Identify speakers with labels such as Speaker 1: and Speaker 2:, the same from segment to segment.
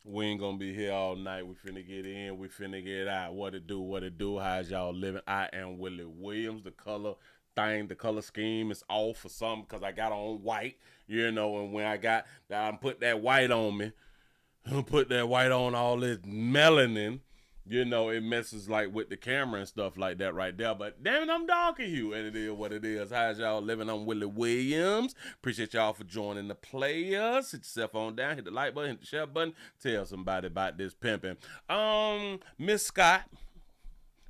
Speaker 1: We ain't gonna be here all night. We finna get in. We finna get out. What it do? What it do? How's y'all living? I am Willie Williams. The color thing, the color scheme is off for some because I got on white. And when I put that white on me, put that white on all this melanin. It messes like with the camera and stuff like that right there. But damn it, I'm darker hue, and it is what it is. How's y'all living? I'm Willie Williams. Appreciate y'all for joining the players. Hit yourself on down, hit the like button, hit the share button. Tell somebody about this pimping. Miss Scott.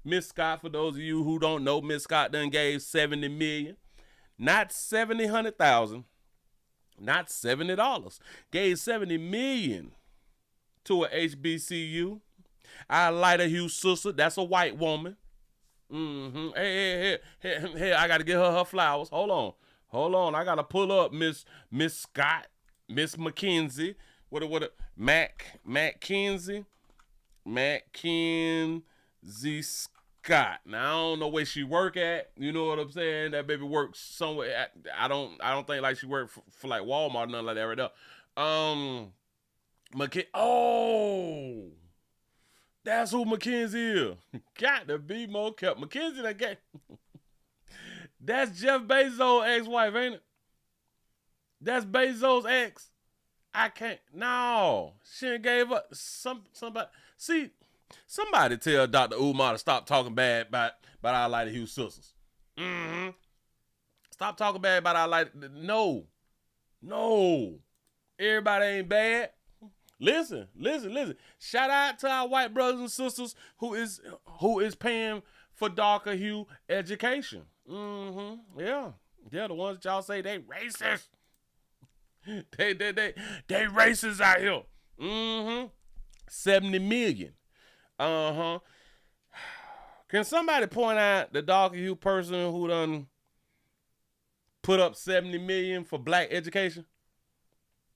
Speaker 1: Miss Scott, for those of you who don't know, Miss Scott done gave 70 million. Not 700,000. Not $70. Gave 70 million to a HBCU. Our lighter hue sister, that's a white woman. Hey, I gotta get her flowers. Hold on. I gotta pull up Miss Scott, Miss McKenzie. Mackenzie Scott. Now I don't know where she work at. You know what I'm saying? That baby works somewhere. I don't think like she worked for like Walmart or nothing like that right there. Oh. That's who Mackenzie is. Got to be more kept. Mackenzie, that's Jeff Bezos' ex-wife, ain't it? That's Bezos' ex. I can't. No, she ain't gave up. Somebody. See, somebody tell Dr. Umar to stop talking bad about our Lighter Hugh sisters. Stop talking bad about our Lighter. No. Everybody ain't bad. Listen. Shout out to our white brothers and sisters who is paying for darker hue education. Yeah, the ones that y'all say they racist. they racist out here. 70 million. Can somebody point out the darker hue person who done put up 70 million for black education?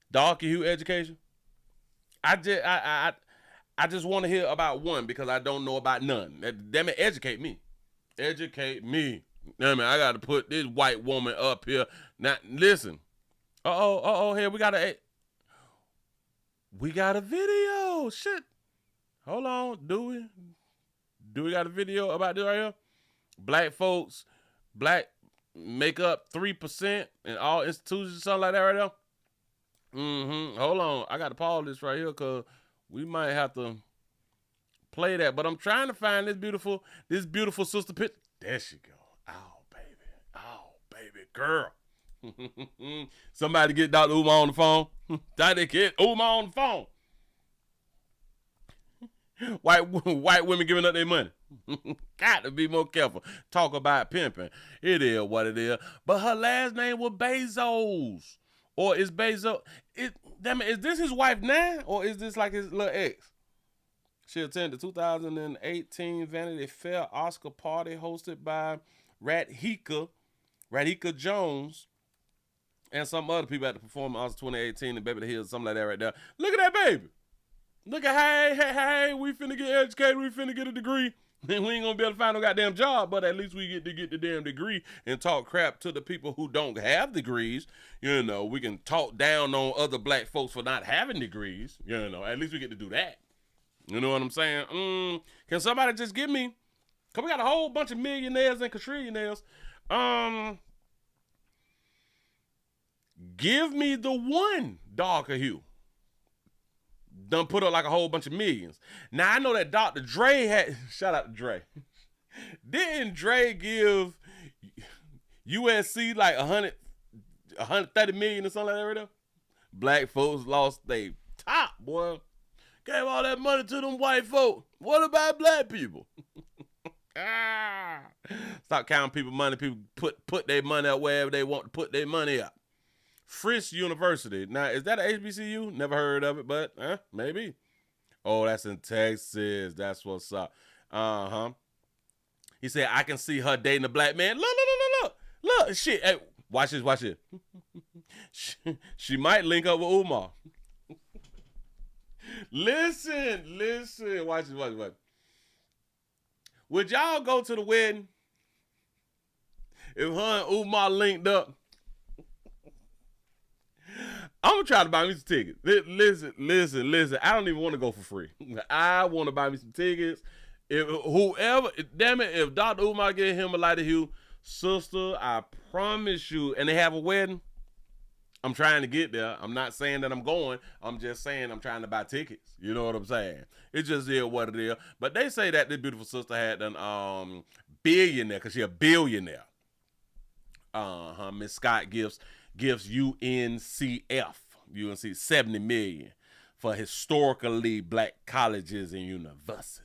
Speaker 1: Darker hue education? I just want to hear about one because I don't know about none. Damn it, educate me. Damn it, I got to put this white woman up here. Now, listen. Here we got a video. Shit. Hold on. Do we got a video about this right here? Black folks, black make up 3% in all institutions, something like that right there. Hold on. I got to pause this right here because we might have to play that. But I'm trying to find this beautiful sister picture. There she go. Oh, baby. Girl. Somebody get Dr. Umar on the phone. Get Umar on the phone. White women giving up their money. Got to be more careful. Talk about pimping. It is what it is. But her last name was Bezos. Or is Bezos, is this his wife now? Or is this like his little ex? She attended the 2018 Vanity Fair Oscar party hosted by Radhika Jones and some other people at the performance Oscar 2018 and Baby the Hills, something like that right there. Look at that baby. Look at, hey, we finna get educated, we finna get a degree. We ain't gonna be able to find no goddamn job, but at least we get to get the damn degree and talk crap to the people who don't have degrees. We can talk down on other black folks for not having degrees. At least we get to do that. You know what I'm saying? Can somebody just give me, cause we got a whole bunch of millionaires and quadrillionaires. Give me the one darker hue. Done put up like a whole bunch of millions. Now I know that Dr. Dre had, shout out to Dre. Didn't Dre give USC like 130 million or something like that right there? Black folks lost their top, boy. Gave all that money to them white folk. What about black people? Stop counting people money. People put their money up wherever they want to put their money up. Frisk University. Now, is that an HBCU? Never heard of it, but maybe. Oh, that's in Texas. That's what's up. He said, I can see her dating a black man. Look. Shit. Hey, watch this. She might link up with Umar. Listen. Watch this. Would y'all go to the wedding if her and Umar linked up? I'm gonna try to buy me some tickets. Listen. I don't even want to go for free. I want to buy me some tickets. Damn it, if Dr. Umar get him a lighter hue, sister, I promise you, and they have a wedding, I'm trying to get there. I'm not saying that I'm going. I'm just saying I'm trying to buy tickets. You know what I'm saying? It just is what it is. But they say that this beautiful sister had done billionaire, because she a billionaire. Miss Scott gives UNC 70 million for historically black colleges and universities.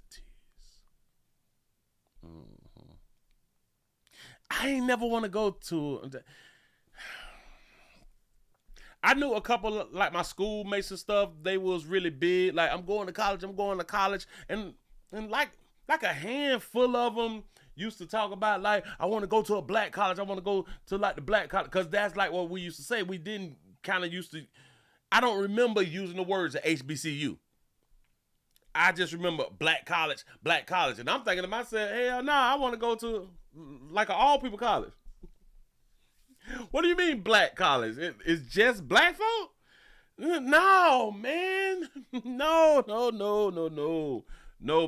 Speaker 1: I ain't never want to go to. I knew a couple of, like, my schoolmates and stuff. They was really big. Like, I'm going to college, and like a handful of them used to talk about, like, I want to go to a black college. I want to go to, like, the black college, because that's like what we used to say. We didn't kind of used to. I don't remember using the words HBCU. I just remember black college, and I'm thinking to myself, hell no, I want to go to like an all people college. What do you mean black college? It's just black folk? No, man. No.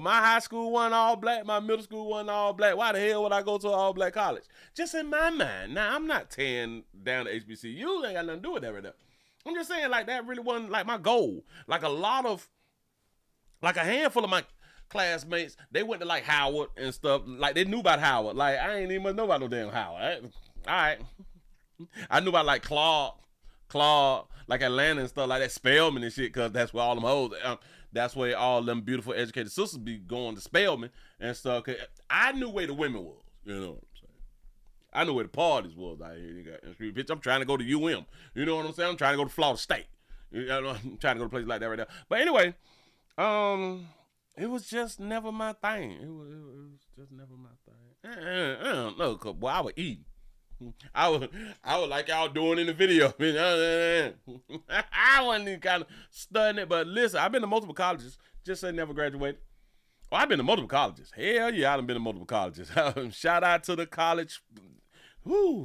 Speaker 1: My high school wasn't all black. My middle school wasn't all black. Why the hell would I go to an all black college? Just in my mind. Now, I'm not tearing down the HBCU. Ain't got nothing to do with that right now. I'm just saying, like, that really wasn't like my goal. Like a handful of my classmates, they went to like Howard and stuff. Like, they knew about Howard. Like, I ain't even know about no damn Howard. All right. I knew about like Claude, like Atlanta and stuff like that, Spelman and shit, because that's where all them hoes, that's where all them beautiful educated sisters be going to Spelman and stuff. Cause I knew where the women was, you know what I'm saying? I knew where the parties was out here. You got in the street. Bitch, I'm trying to go to UM. You know what I'm saying? I'm trying to go to Florida State. You know, I'm trying to go to places like that right now. But anyway, it was just never my thing. It was just never my thing. I don't know, cause boy, I would eat. I would like y'all doing in the video. I wasn't even kind of studying it, but listen, I've been to multiple colleges. Just say never graduated. Oh, I've been to multiple colleges. Hell yeah, I've been to multiple colleges. Shout out to the college.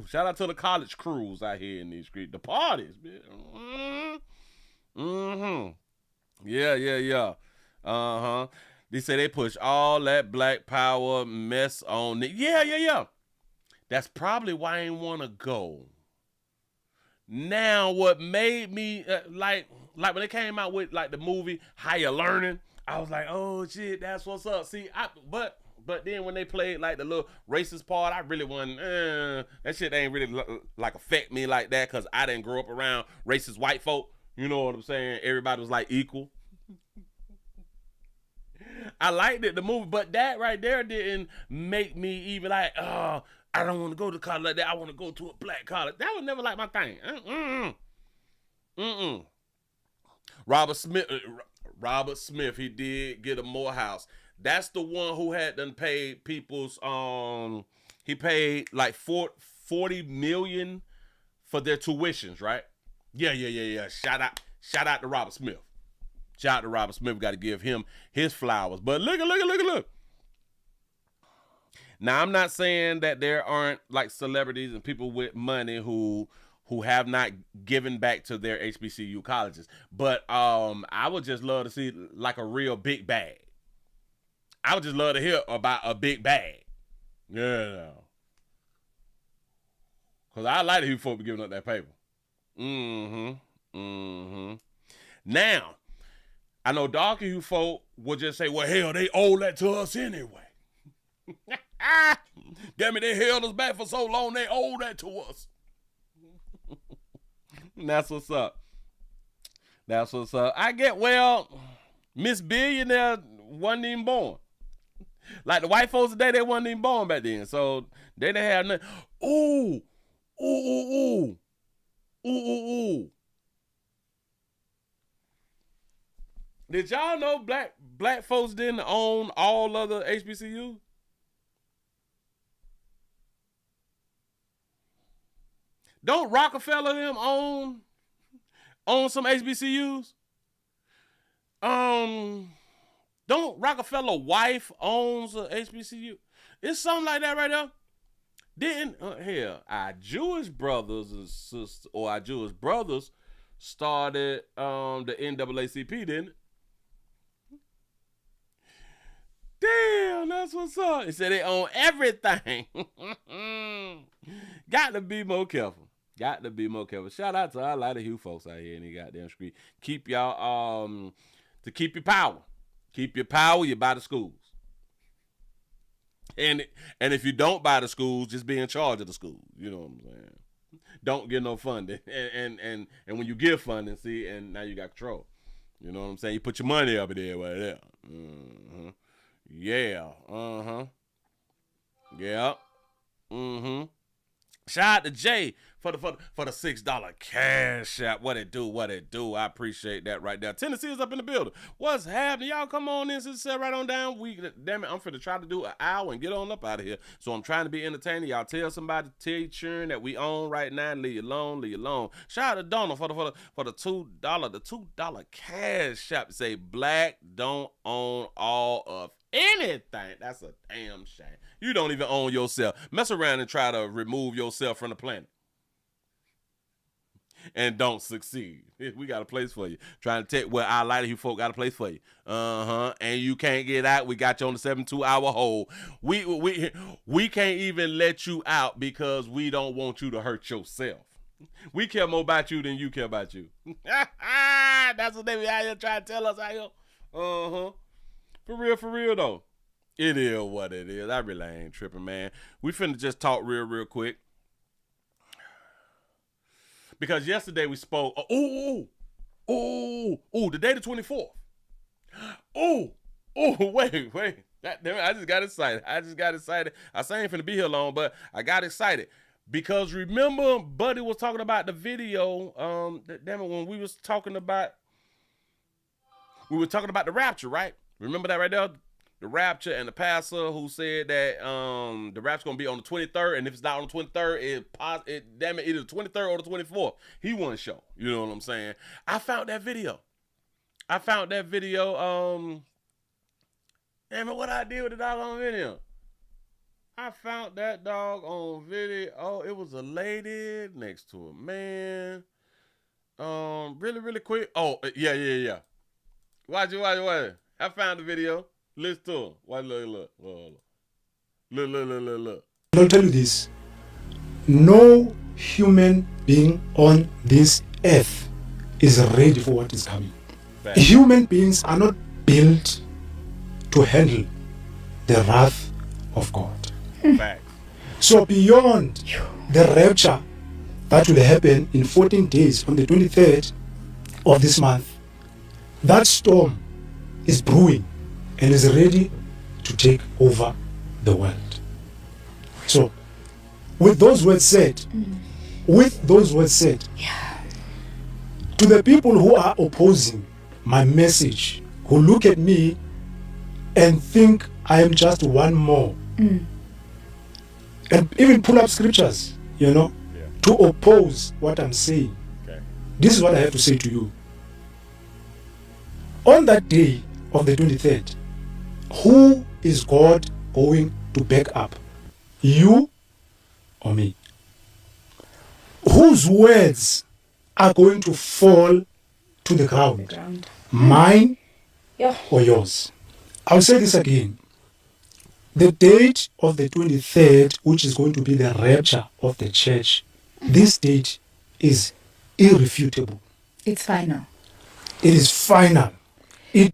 Speaker 1: Shout out to the college crews out here in these streets. The parties, man. Yeah. They say they push all that black power mess on it. Yeah. That's probably why I ain't want to go. Now, what made me, like when they came out with, like, the movie Higher Learning, I was like, oh, shit, that's what's up. See, but then when they played, like, the little racist part, I really wasn't, that shit ain't really, like, affect me like that, because I didn't grow up around racist white folk. You know what I'm saying? Everybody was, like, equal. I liked it, the movie, but that right there didn't make me even like, I don't want to go to college like that. I want to go to a black college. That was never like my thing. Robert Smith, he did get a Morehouse. That's the one who had done paid people's, he paid like $40 million for their tuitions, right? Yeah. Shout out to Robert Smith. Shout out to Robert Smith. Got to give him his flowers. But look. Now, I'm not saying that there aren't, like, celebrities and people with money who have not given back to their HBCU colleges, but I would just love to see, like, a real big bag. I would just love to hear about a big bag. Yeah. Because I like to hear folk be giving up that paper. Now, I know darker you folk will just say, well, hell, they owe that to us anyway. Damn it, they held us back for so long, they owe that to us. That's what's up. I get, well, Miss Billionaire wasn't even born. Like the white folks today, they wasn't even born back then. So they didn't have nothing. Ooh. Did y'all know black folks didn't own all other HBCUs? Don't Rockefeller them own some HBCUs? Don't Rockefeller wife owns a HBCU? It's something like that right there. Didn't our Jewish brothers and sisters, or our Jewish brothers started the NAACP, didn't it? Damn, that's what's up. He said they own everything. Got to be more careful. Got to be more careful. Shout out to a lot of you folks out here in the goddamn street. Keep y'all to keep your power. Keep your power. You buy the schools. And if you don't buy the schools, just be in charge of the schools. You know what I'm saying? Don't get no funding. And when you give funding, see, and now you got control. You know what I'm saying? You put your money up there, whatever. Mm-hmm. Yeah. Uh-huh. Yeah. Mm-hmm. Shout out to Jay for the $6 cash app. What it do. I appreciate that right there. Tennessee is up in the building. What's happening? Y'all come on in and sit right on down. Damn it, I'm finna try to do an hour and get on up out of here. So I'm trying to be entertaining. Y'all tell somebody, tell your children that we own right now. Leave you alone. Shout out to Donald for the $2 cash app. Say Black don't own all of anything. That's a damn shame. You don't even own yourself. Mess around and try to remove yourself from the planet. And don't succeed. We got a place for you. Trying to take where our lighter you folk got a place for you. And you can't get out. We got you on the 72-hour hold. We can't even let you out because we don't want you to hurt yourself. We care more about you than you care about you. That's what they be out here trying to tell us out here. For real though. It is what it is. I really ain't tripping, man. We finna just talk real quick. Because yesterday we spoke. The day the 24th. Wait. I just got excited. I say I ain't finna be here long, but I got excited. Because remember, Buddy was talking about the video. Damn it, when we were talking about the Rapture, right? Remember that right there? The Rapture and the pastor who said that the Rapture gonna be on the 23rd, and if it's not on the 23rd, either the 23rd or the 24th. He wasn't sure. You know what I'm saying? I found that video. Damn it, what I did with the dog on video? I found that dog on video. Oh, it was a lady next to a man. Really quick. Oh, yeah. Watch it. I found the video. Listen to him. Watch, look. Look.
Speaker 2: I'll tell you this. No human being on this earth is ready for what is coming.
Speaker 1: Fact.
Speaker 2: Human beings are not built to handle the wrath of God.
Speaker 1: Fact.
Speaker 2: So beyond the rapture that will happen in 14 days on the 23rd of this month, that storm is brewing and is ready to take over the world. So, with those words said, to the people who are opposing my message, who look at me and think I am just one more, and even pull up scriptures, to oppose what I'm saying.
Speaker 1: Okay.
Speaker 2: This is what I have to say to you. On that day of the 23rd, who is God going to back up? You or me? Whose words are going to fall to the ground? Mine or yours? I'll say this again. The date of the 23rd, which is going to be the rapture of the church, this date is irrefutable.
Speaker 3: It's final.
Speaker 2: It is final.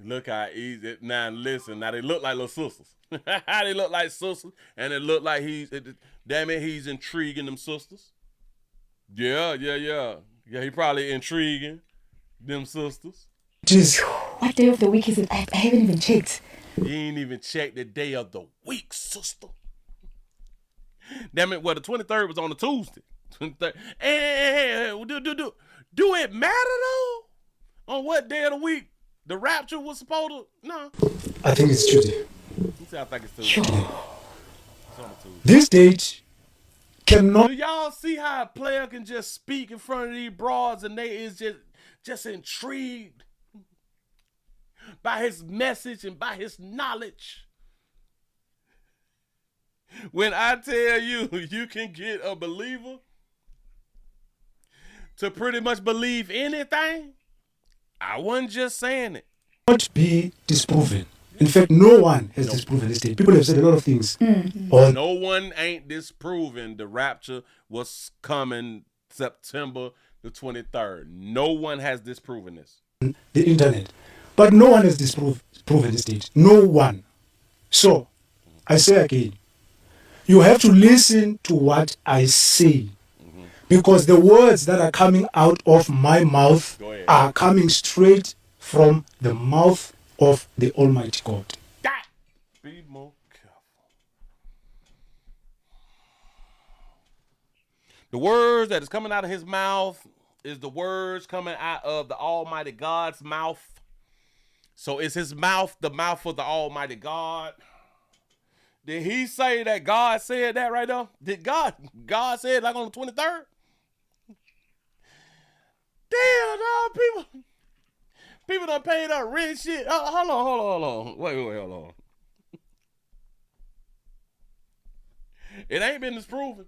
Speaker 1: Look how easy. Now listen. Now they look like little sisters. They look like sisters, and it look like he's intriguing them sisters. Yeah. He probably intriguing them sisters.
Speaker 2: It is.
Speaker 3: What day of the week is it? I haven't even checked.
Speaker 1: You ain't even checked the day of the week, sister. Damn it. Well, the 23rd was on a Tuesday. 23rd. Hey, do it matter though? On what day of the week the Rapture was supposed to? No.
Speaker 2: I think it's Tuesday.
Speaker 1: I think it's Tuesday. It's on a Tuesday.
Speaker 2: This date cannot.
Speaker 1: Do y'all see how a player can just speak in front of these broads and they is just intrigued by his message and by his knowledge? When I tell you, you can get a believer to pretty much believe anything? I wasn't just saying it.
Speaker 2: Not be disproven. In fact, no one has disproven this date. People have said a lot of things. On
Speaker 1: No one ain't disproven the rapture was coming September the 23rd. No one has disproven this.
Speaker 2: the internet. But no one has disproven this date. No one. So, I say again, you have to listen to what I say. Because the words that are coming out of my mouth are coming straight from the mouth of the Almighty God.
Speaker 1: Be more careful. The words that is coming out of his mouth is the words coming out of the Almighty God's mouth. So is his mouth the mouth of the Almighty God? Did he say that God said that right now? Did God say it like on the 23rd? Damn, dog, people done paid up rent shit. Oh, hold on. Wait, hold on. It ain't been disproven.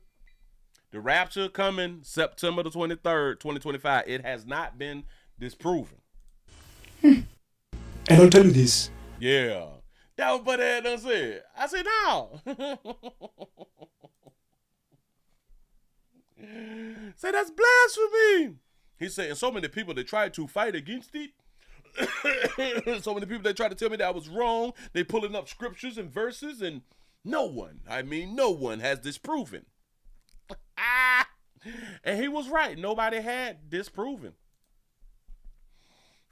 Speaker 1: The rapture coming September the 23rd, 2025. It has not been disproven.
Speaker 2: And I'll tell you this.
Speaker 1: Yeah. That was what Ed done said. I said, no. Say, that's blasphemy. He said, and so many people that tried to fight against it. So many people that tried to tell me that I was wrong. They pulling up scriptures and verses, and no one has disproven. And he was right. Nobody had disproven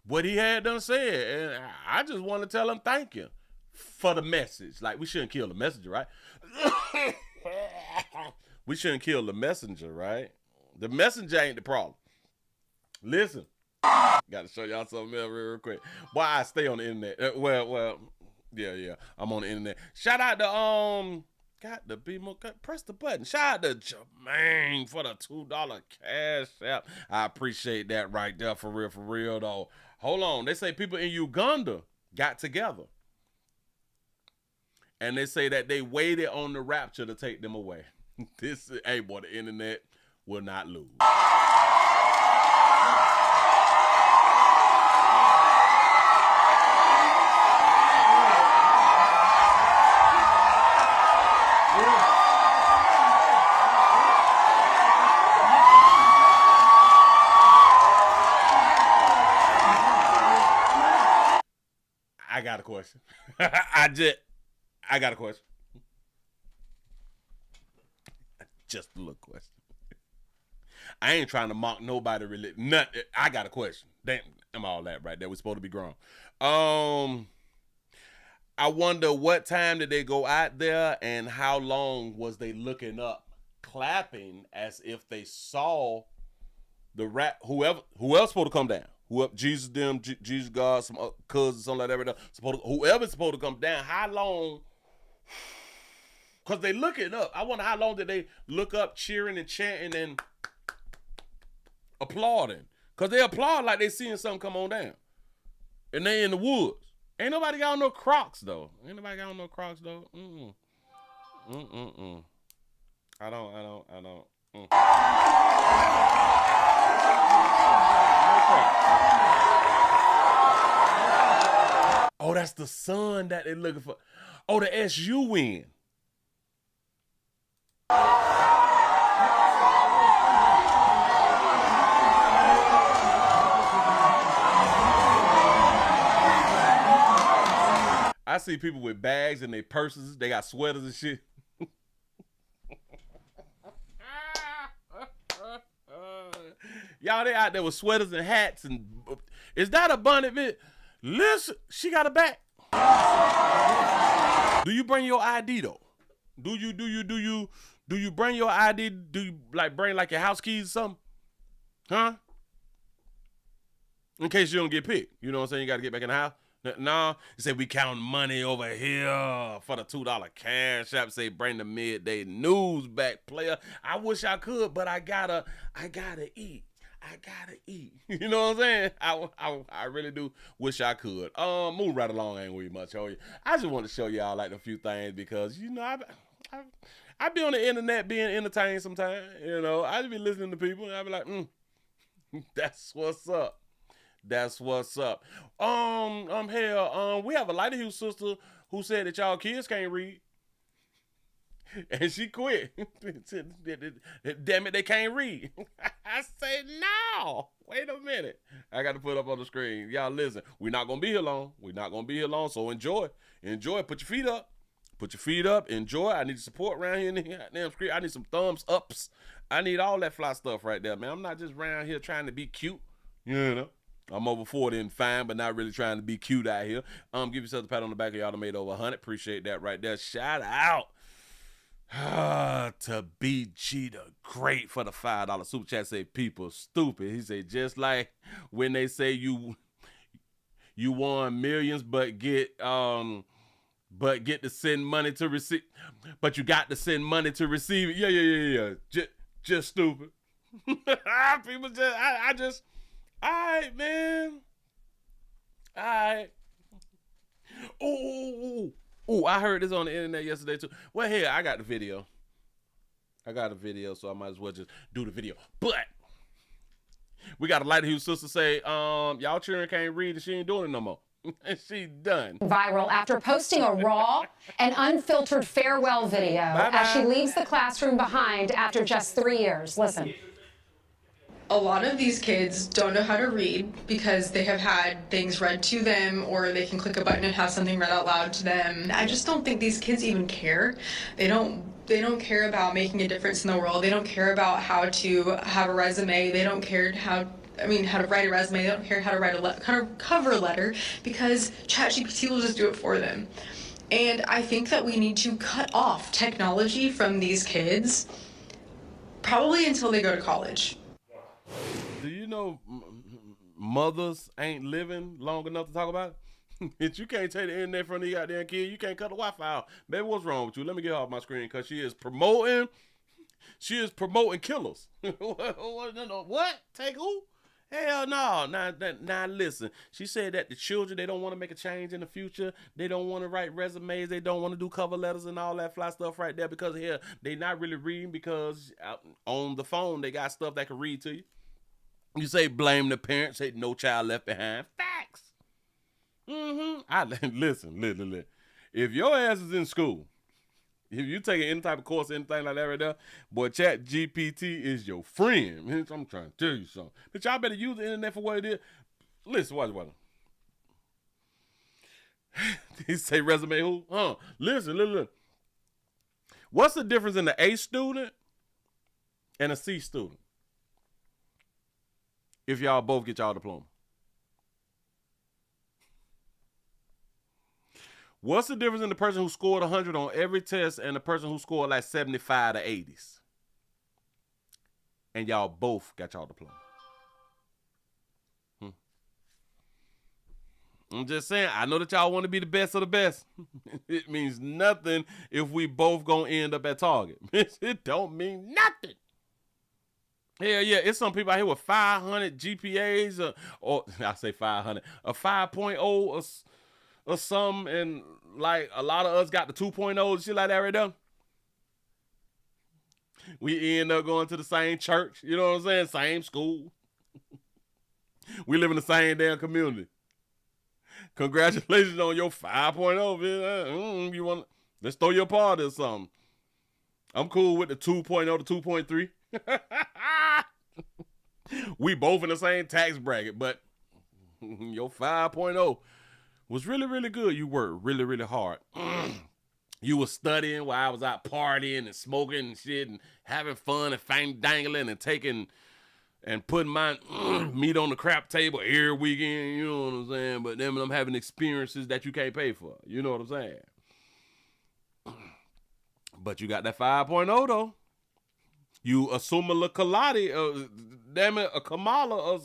Speaker 1: what he had done said. And I just want to tell him thank you for the message. Like, we shouldn't kill the messenger, right? We shouldn't kill the messenger, right? The messenger ain't the problem. Listen, got to show y'all something else real quick. Why I stay on the internet? Well, yeah, I'm on the internet. Shout out to got to be more. Press the button. Shout out to Jermaine for the $2 cash app. I appreciate that right there, for real though. Hold on, they say people in Uganda got together, and they say that they waited on the rapture to take them away. Hey boy, the internet will not lose. I got a question. I got a question. Just a little question. I ain't trying to mock nobody really. I got a question. Damn, I'm all that right there. We supposed to be grown. I wonder what time did they go out there and how long was they looking up, clapping as if they saw the whoever supposed to come down. Whoever, Jesus, them, Jesus, God, some cousins, something like that. Whoever's supposed to come down, how long? Because they looking up. I wonder how long did they look up, cheering and chanting and applauding. Because they applaud like they seeing something come on down. And they in the woods. Ain't nobody got on no Crocs, though. I don't. Oh, that's the sun that they're looking for. Oh, the S-U-N. I see people with bags in their purses. They got sweaters and shit. Y'all, they out there with sweaters and hats. And is that a bunny bit? Listen, she got a back. Do you bring your ID though? Do you bring your ID? Do you bring your house keys or something? Huh? In case you don't get picked. You know what I'm saying? You got to get back in the house. No, you say we counting money over here for the $2 cash app. Say bring the midday news back, player. I wish I could, but I gotta eat. You know what I'm saying? I really do wish I could. Move right along, ain't we much, oh yeah. I just want to show y'all a few things because I be on the internet being entertained sometimes. You know, I just be listening to people and I be like, That's what's up. That's what's up. Hell, we have a Lighter Hue sister who said that y'all kids can't read. And she quit. Damn it, they can't read. I say, no. Wait a minute. I got to put up on the screen. Y'all listen. We're not going to be here long. We're not going to be here long, so enjoy. Enjoy. Put your feet up. Put your feet up. Enjoy. I need support around here in the goddamn screen. I need some thumbs ups. I need all that fly stuff right there, man. I'm not just around here trying to be cute. You know. I'm over 40 and fine, but not really trying to be cute out here. Give yourself a pat on the back of y'all that made over 100. Appreciate that right there. Shout out to BG the Great for the $5 super chat. Say people stupid. He said just like when they say you won millions, but get to send money to receive, but you got to send money to receive it. Yeah. Just stupid. People just. All right, man. All right. Ooh, I heard this on the internet yesterday, too. Well, here, I got the video. So I might as well just do the video. But we got a Lighter Hue sister say, y'all children can't read and she ain't doing it no more. And she done.
Speaker 4: Viral after posting a raw and unfiltered farewell video as she leaves the classroom behind after just 3 years. Listen.
Speaker 5: A lot of these kids don't know how to read because they have had things read to them, or they can click a button and have something read out loud to them. I just don't think these kids even care. They don't care about making a difference in the world. They don't care about how to have a resume. They don't care how to write a resume. They don't care how to write a cover letter because ChatGPT will just do it for them. And I think that we need to cut off technology from these kids probably until they go to college.
Speaker 1: Do you know mothers ain't living long enough to talk about it? If you can't take the internet from the goddamn kid, you can't cut the Wi-Fi out. Baby, what's wrong with you? Let me get her off my screen because she is promoting killers. What? Take who? Hell no. Now listen. She said that the children, they don't want to make a change in the future. They don't want to write resumes. They don't want to do cover letters and all that fly stuff right there because here they not really reading because on the phone they got stuff that can read to you. You say blame the parents, say no child left behind. Facts. Listen. If your ass is in school, if you taking any type of course, anything like that right there, boy, ChatGPT is your friend. I'm trying to tell you something. But y'all better use the internet for what it is. Listen, watch. He say resume who? Listen. What's the difference in the A student and a C student? If y'all both get y'all diploma. What's the difference in the person who scored 100 on every test and the person who scored like 75 to 80s? And y'all both got y'all diploma. I'm just saying, I know that y'all want to be the best of the best. It means nothing if we both gonna end up at Target. It don't mean nothing. Hell yeah, it's some people out here with 500 GPAs, or I say 500, a 5.0 or something, and like a lot of us got the 2.0 and shit like that right there. We end up going to the same church, you know what I'm saying? Same school. We live in the same damn community. Congratulations on your 5.0, bitch. Let's throw your party or something. I'm cool with the 2.0 to 2.3. We both in the same tax bracket, but your 5.0 was really, really good. You worked really, really hard. You was studying while I was out partying and smoking and shit and having fun and fang dangling and taking and putting my meat on the crap table every weekend, you know what I'm saying? But then I'm having experiences that you can't pay for, you know what I'm saying? But you got that 5.0 though. You assuma kalati, damn it, a Kamala,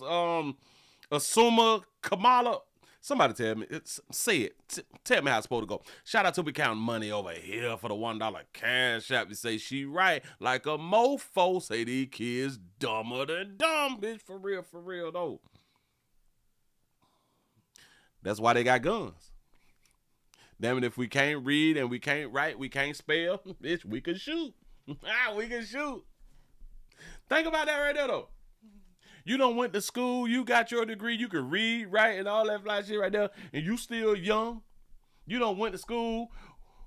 Speaker 1: assuma Kamala. Somebody tell me, say it. Tell me how it's supposed to go. Shout out to We Counting Money over here for the $1 cash app. You say she right, like a mofo. Say these kids dumber than dumb, bitch. For real though. That's why they got guns. Damn it, if we can't read and we can't write, we can't spell, bitch, we can shoot. We can shoot. Think about that right there, though. You done went to school, you got your degree, you can read, write, and all that fly shit right there, and you still young. You done went to school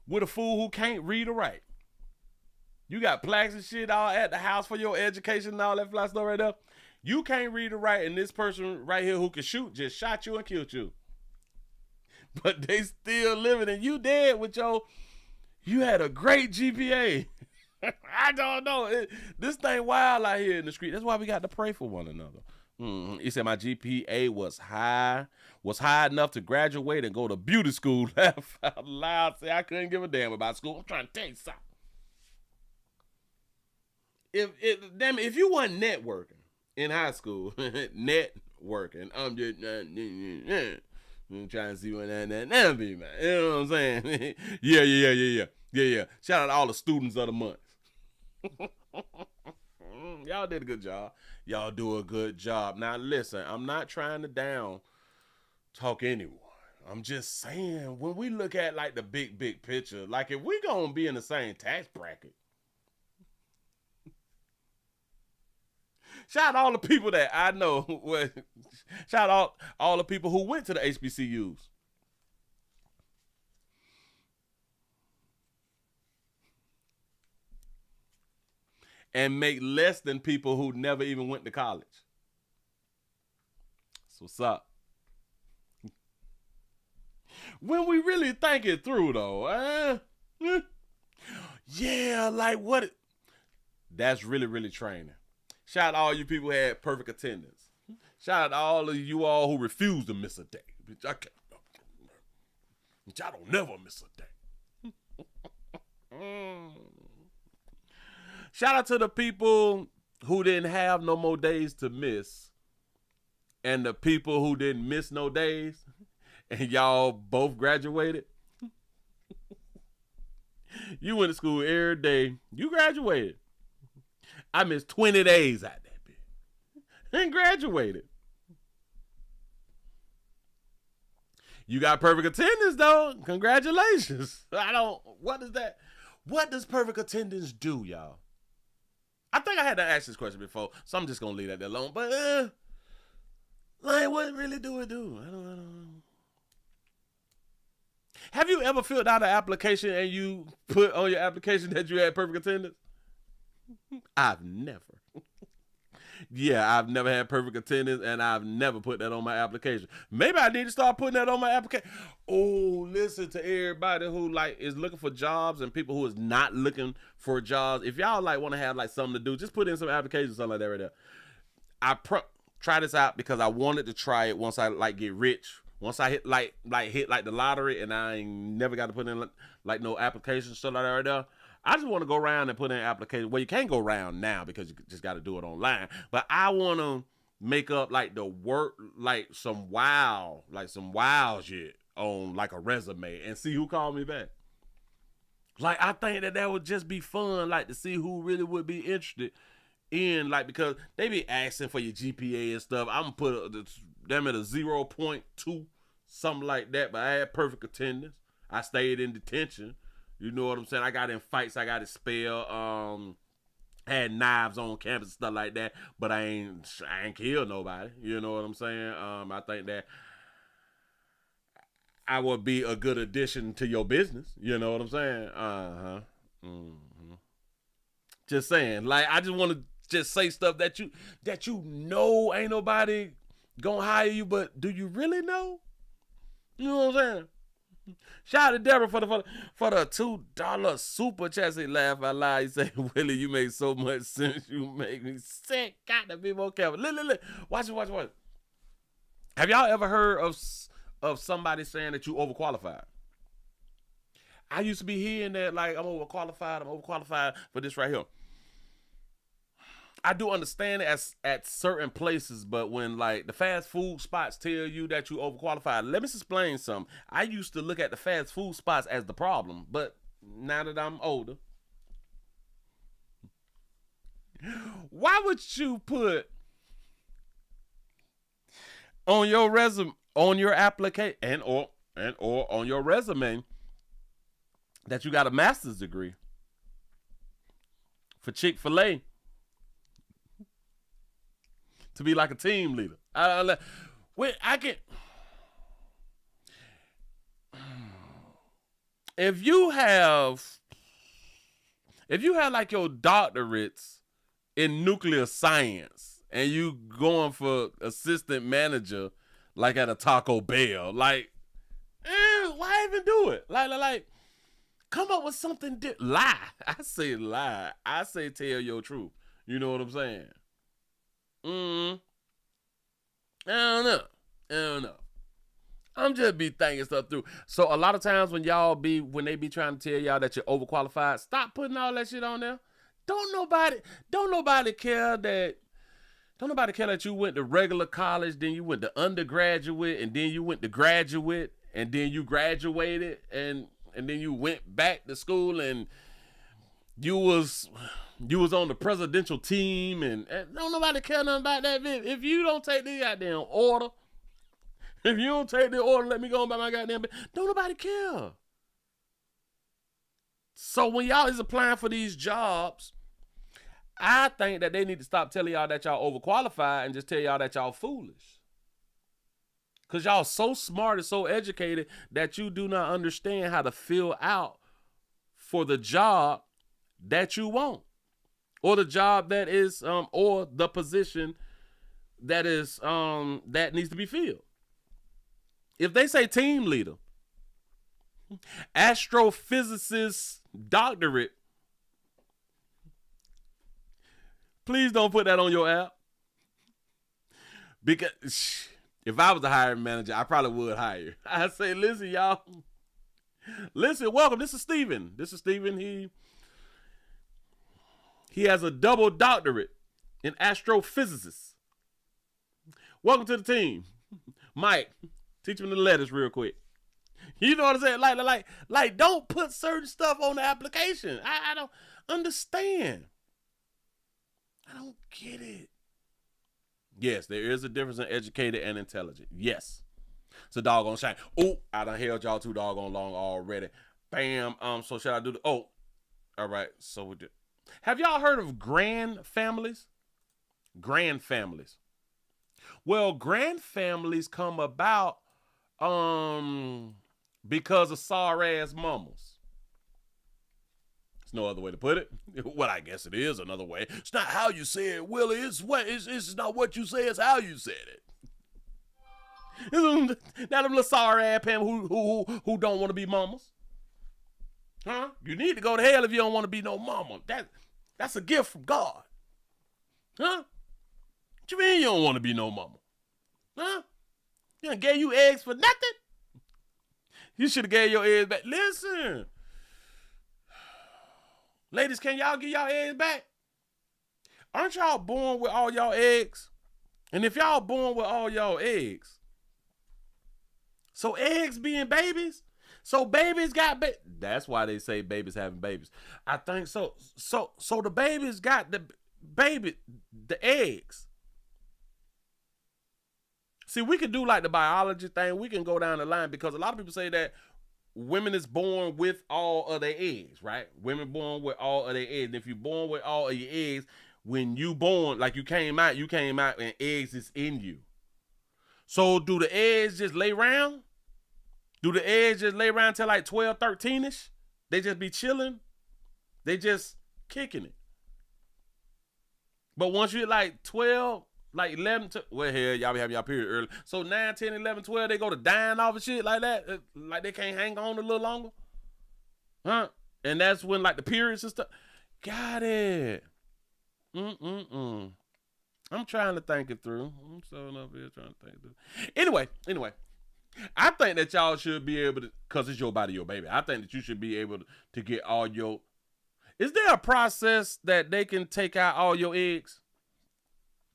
Speaker 1: with a fool who can't read or write. You got plaques and shit all at the house for your education and all that fly stuff right there. You can't read or write, and this person right here who can shoot just shot you and killed you. But they still living, and you dead with you had a great GPA. I don't know. This thing wild out here in the street. That's why we got to pray for one another. He said my GPA was high enough to graduate and go to beauty school. Laugh out loud. Say I couldn't give a damn about school. I'm trying to tell you something. If you wasn't networking in high school, networking, I'm just I'm trying to see what that be, man. You know what I'm saying? Yeah. Shout out to all the students of the month. Y'all did a good job. Y'all do a good job. Now listen, I'm not trying to down talk anyone. I'm just saying, when we look at like the big picture, like if we gonna be in the same tax bracket, shout out all the people that I know. Shout out all the people who went to the HBCUs. And make less than people who never even went to college. So what's up? When we really think it through, though, yeah, like what? That's really training. Shout out all you people who had perfect attendance. Shout out to all of you all who refuse to miss a day. Bitch, I don't never miss a day. Shout out to the people who didn't have no more days to miss, and the people who didn't miss no days, and y'all both graduated. You went to school every day. You graduated. I missed 20 days out that bitch and graduated. You got perfect attendance though. Congratulations. What is that? What does perfect attendance do, y'all? I think I had to ask this question before, so I'm just gonna leave that there alone. But like, what really do it do? I don't know. Have you ever filled out an application and you put on your application that you had perfect attendance? I've never. Yeah, I've never had perfect attendance, and I've never put that on my application. Maybe I need to start putting that on my application. Oh, listen to everybody who like is looking for jobs and people who is not looking for jobs. If y'all like want to have like something to do, just put in some applications, something like that right there. I try this out because I wanted to try it once I like get rich. Once I hit like the lottery, and I ain't never got to put in like no application stuff like that right there. I just want to go around and put in an application. Well, you can't go around now because you just got to do it online. But I want to make up like the work, like some wow shit on like a resume and see who called me back. Like, I think that would just be fun, like to see who really would be interested in, like, because they be asking for your GPA and stuff. I'm going to put them at a 0.2, something like that. But I had perfect attendance. I stayed in detention. You know what I'm saying? I got in fights. I got expelled. Had knives on campus and stuff like that. But I ain't killed nobody. You know what I'm saying? I think that I would be a good addition to your business. You know what I'm saying? Just saying. Like, I just want to just say stuff that you know ain't nobody gonna hire you. But do you really know? You know what I'm saying? Shout out to Deborah for the $2 super chat. Say laugh out loud. You say, Willie, you make so much sense. You make me sick. Got to be more careful. Look. Watch it. Have y'all ever heard of somebody saying that you overqualified? I used to be hearing that, like, I'm overqualified for this right here. I do understand it at certain places, but when like the fast food spots tell you that you overqualified, let me explain something. I used to look at the fast food spots as the problem, but now that I'm older, why would you put on your resume, on your application, and or on your resume that you got a master's degree for Chick-fil-A? to be like a team leader. I can. If you have like your doctorates in nuclear science and you going for assistant manager like at a Taco Bell, like, why even do it? Like, come up with something lie. I say lie. I say tell your truth. You know what I'm saying? I don't know. I'm just be thinking stuff through. So a lot of times when they be trying to tell y'all that you're overqualified, stop putting all that shit on there. Don't nobody care that you went to regular college, then you went to undergraduate, and then you went to graduate, and then you graduated, and then you went back to school, and you was on the presidential team, and don't nobody care nothing about that. If you don't take the goddamn order, if you don't take the order, let me go on by my goddamn bed. Don't nobody care. So when y'all is applying for these jobs, I think that they need to stop telling y'all that y'all overqualified and just tell y'all that y'all foolish. Because y'all so smart and so educated that you do not understand how to fill out for the job that you want. Or the job that is, or the position that is, that needs to be filled. If they say team leader, astrophysicist doctorate, please don't put that on your app. Because if I was a hiring manager, I probably would hire. I say, listen, y'all. Listen, welcome. This is Steven. He has a double doctorate in astrophysics. Welcome to the team. Mike, teach him the letters real quick. You know what I'm saying? Like, don't put certain stuff on the application. I don't understand. I don't get it. Yes, there is a difference in educated and intelligent. Yes. It's a doggone shame. Oh, I done held y'all too doggone long already. Bam. So should I do the... Oh, all right. So we do... Have y'all heard of Grandfamilies? Grandfamilies. Well, Grandfamilies come about because of sorry-ass mamas. There's no other way to put it. Well, I guess it is another way. It's not how you say it, Willie. It's not what you say, it's how you said it. Now them little sorry-ass pam who don't want to be mamas. Huh? You need to go to hell if you don't want to be no mama. That's a gift from God. Huh? What you mean you don't want to be no mama? Huh? You done gave you eggs for nothing? You should have gave your eggs back. Listen. Ladies, can y'all get y'all eggs back? Aren't y'all born with all y'all eggs? And if y'all born with all y'all eggs, so eggs being babies? So babies got that's why they say babies having babies. I think so. So the babies got the eggs. See, we can do like the biology thing. We can go down the line because a lot of people say that women is born with all of their eggs, right? Women born with all of their eggs. And if you're born with all of your eggs, when you born, like you came out and eggs is in you. So do the eggs just lay around? Do the eggs just lay around till like 12, 13-ish? They just be chilling? They just kicking it. But once you're like 12, like 11, well, hell, y'all be having y'all period early. So 9, 10, 11, 12, they go to dying off and shit like that? Like they can't hang on a little longer? Huh? And that's when like the periods and stuff. Got it. I'm trying to think it through. I'm so up here trying to think it through. Anyway. I think that y'all should be able to, because it's your body, your baby. I think that you should be able to get all your... Is there a process that they can take out all your eggs?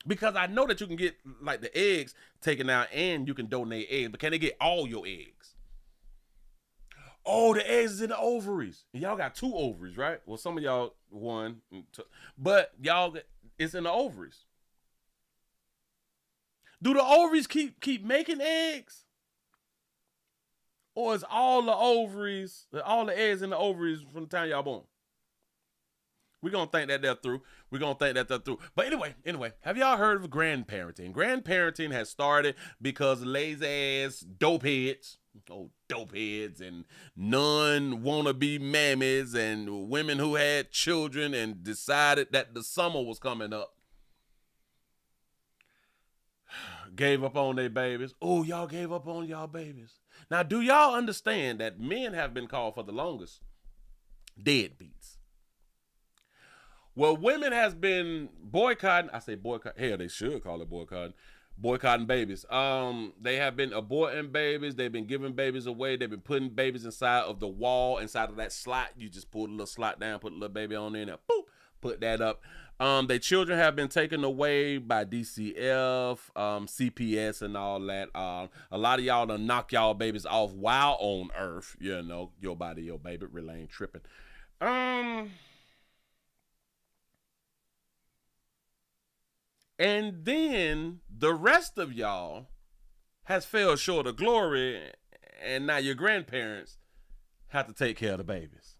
Speaker 1: Because I know that you can get like the eggs taken out and you can donate eggs, but can they get all your eggs? Oh, the eggs is in the ovaries. And y'all got 2 ovaries, right? Well, some of y'all 1, 2, but y'all, it's in the ovaries. Do the ovaries keep making eggs? Or is all the ovaries, all the eggs in the ovaries from the time y'all born? We're going to think that they're through. We're going to think that they're through. But anyway, have y'all heard of grandparenting? Grandparenting has started because lazy-ass dopeheads and non-wannabe mammies and women who had children and decided that the summer was coming up gave up on their babies. Oh, y'all gave up on y'all babies. Now, do y'all understand that men have been called for the longest deadbeats? Well, women has been boycotting. I say boycott. Hell, they should call it boycotting babies. They have been aborting babies. They've been giving babies away. They've been putting babies inside of the wall, inside of that slot. You just pull the little slot down, put the little baby on there, and boop, put that up. Their children have been taken away by DCF, CPS, and all that. A lot of y'all done knock y'all babies off while on Earth. You know, your body, your baby, really ain't tripping. And then the rest of y'all has fell short of glory, and now your grandparents have to take care of the babies.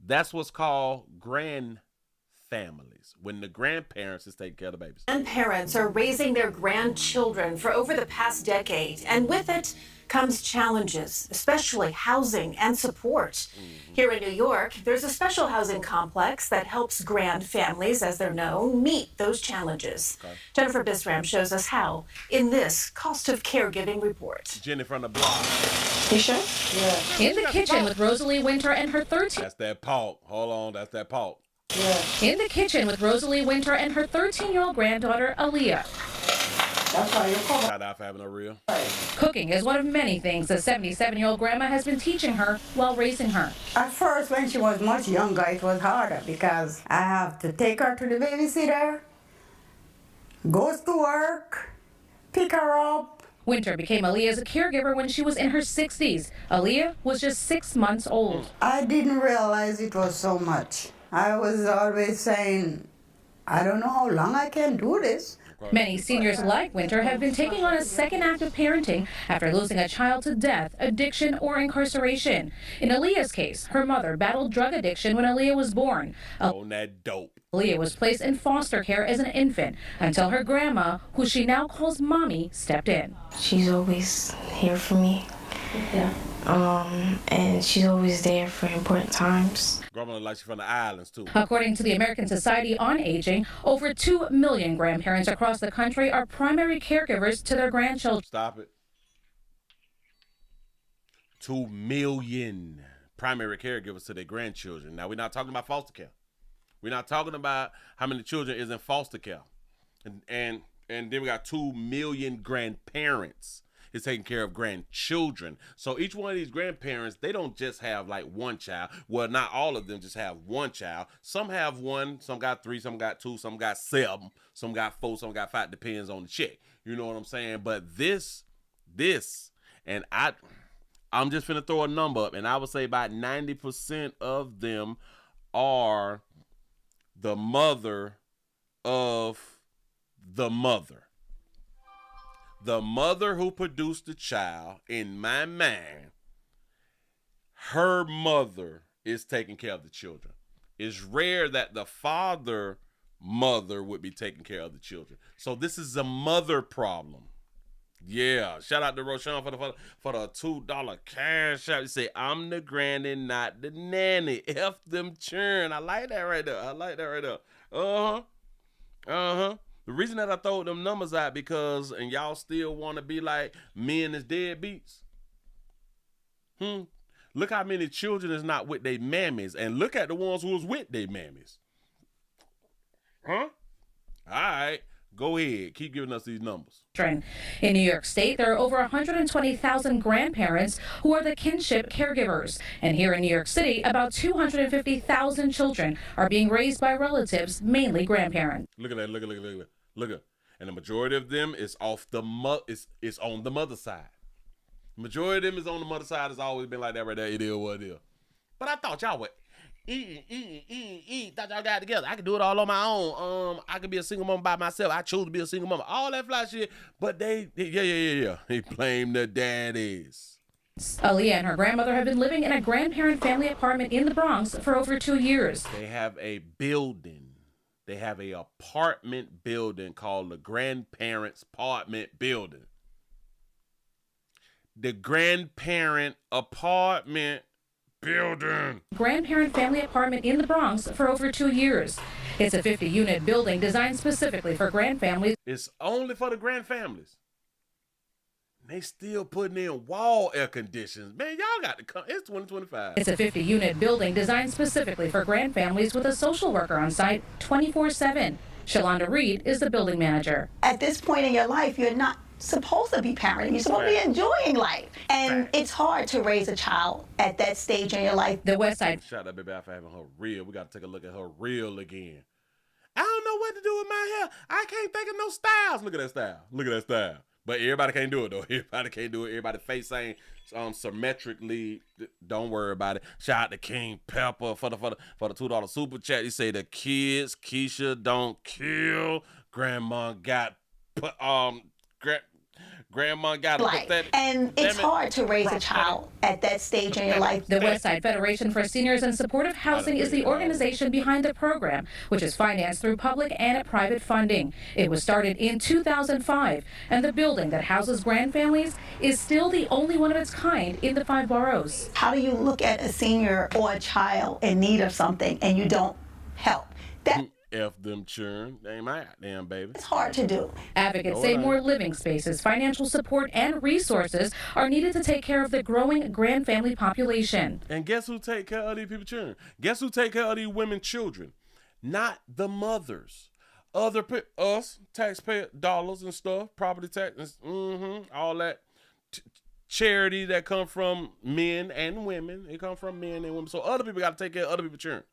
Speaker 1: That's what's called grandfamilies, when the grandparents is taking care of the babies.
Speaker 6: Grandparents are raising their grandchildren for over the past decade, and with it comes challenges, especially housing and support. Here in New York, there's a special housing complex that helps grand families, as they're known, meet those challenges. Okay. Jennifer Bisram shows us how in this Cost of Caregiving report.
Speaker 1: Jenny from the block.
Speaker 6: You sure?
Speaker 4: Yeah. In the kitchen with Rosalie Winter and her 13.
Speaker 1: That's that pork. Hold on, that's that pork.
Speaker 4: Yeah. In the kitchen with Rosalie Winter and her 13-year-old granddaughter, Aaliyah.
Speaker 7: That's why you're called.
Speaker 1: Shout out for having a real.
Speaker 4: Cooking is one of many things the 77-year-old grandma has been teaching her while raising her.
Speaker 7: At first, when she was much younger, it was harder because I have to take her to the babysitter, goes to work, pick her up.
Speaker 4: Winter became Aaliyah's caregiver when she was in her 60s. Aaliyah was just 6 months old.
Speaker 7: I didn't realize it was so much. I was always saying, I don't know how long I can do this.
Speaker 4: Many seniors like Winter have been taking on a second act of parenting after losing a child to death, addiction, or incarceration. In Aaliyah's case, her mother battled drug addiction when Aaliyah was born.
Speaker 1: On that dope.
Speaker 4: Aaliyah was placed in foster care as an infant until her grandma, who she now calls Mommy, stepped in.
Speaker 8: She's always here for me.
Speaker 7: Yeah.
Speaker 8: And she's always there for important times.
Speaker 1: Grandma like she's from the islands, too.
Speaker 4: According to the American Society on Aging, over 2 million grandparents across the country are primary caregivers to their grandchildren.
Speaker 1: Stop it. 2 million primary caregivers to their grandchildren. Now, we're not talking about foster care. We're not talking about how many children is in foster care. And then we got 2 million grandparents is taking care of grandchildren. So each one of these grandparents, they don't just have like one child. Well, not all of them just have one child. Some have one, some got 3, some got 2, some got 7, some got 4, some got 5, depends on the check. You know what I'm saying? But this, and I'm just finna throw a number up, and I would say about 90% of them are the mother of the mother. The mother who produced the child, in my mind, her mother is taking care of the children. It's rare that the mother would be taking care of the children. So this is a mother problem. Yeah, shout out to Roshan for the $2 cash out. You say, I'm the granny, not the nanny. F them churn. I like that right there. Uh-huh. The reason that I throw them numbers out because, and y'all still want to be like men is deadbeats. Look how many children is not with their mammies, and look at the ones who was with their mammies. All right, go ahead. Keep giving us these numbers.
Speaker 4: In New York State, there are over 120,000 grandparents who are the kinship caregivers. And here in New York City, about 250,000 children are being raised by relatives, mainly grandparents.
Speaker 1: Look at that. Look at, and the majority of them is off the is on the mother side. The majority of them is on the mother side. Has always been like that right there. It is what it is. But I thought y'all would eat. Thought y'all got it together. I could do it all on my own. I could be a single mom by myself. I chose to be a single mom. All that fly shit. But they blame the daddies.
Speaker 4: Aaliyah and her grandmother have been living in a grandparent family apartment in the Bronx for over 2 years.
Speaker 1: They have a building. They have a apartment building called the Grandparents Apartment Building. The Grandparent Apartment Building.
Speaker 4: Grandparent family apartment in the Bronx for over 2 years. It's a 50-unit building designed specifically for grandfamilies.
Speaker 1: It's only for the grandfamilies. They still putting in wall air conditions. Man, y'all got to come. It's 2025.
Speaker 4: It's a 50-unit building designed specifically for grandfamilies with a social worker on site 24/7. Shalonda Reed is the building manager.
Speaker 9: At this point in your life, you're not supposed to be parenting. You're supposed to be enjoying life. And it's hard to raise a child at that stage in your life.
Speaker 4: The West Side.
Speaker 1: Shout out baby out for having her reel. We got to take a look at her reel again. I don't know what to do with my hair. I can't think of no styles. Look at that style. Look at that style. But everybody can't do it, though. Everybody can't do it. Everybody's face ain't symmetrically. Don't worry about it. Shout out to King Pepper for the $2 super chat. He say the kids, Keisha, don't kill. Grandma got Grandma got a pathetic.
Speaker 9: And it's hard to raise a child at that stage in your life.
Speaker 4: The Westside Federation for Seniors and Supportive Housing is the organization behind the program, which is financed through public and private funding. It was started in 2005, and the building that houses grandfamilies is still the only one of its kind in the 5 boroughs.
Speaker 9: How do you look at a senior or a child in need of something and you don't help? That
Speaker 1: F them churn. They ain't my damn baby.
Speaker 9: It's hard to do.
Speaker 4: Advocates say more living spaces, financial support, and resources are needed to take care of the growing grandfamily population.
Speaker 1: And guess who take care of these people children? Guess who take care of these women children? Not the mothers. Us, taxpayer dollars and stuff, property taxes, all that charity that come from men and women. It come from men and women. So other people got to take care of other people's children.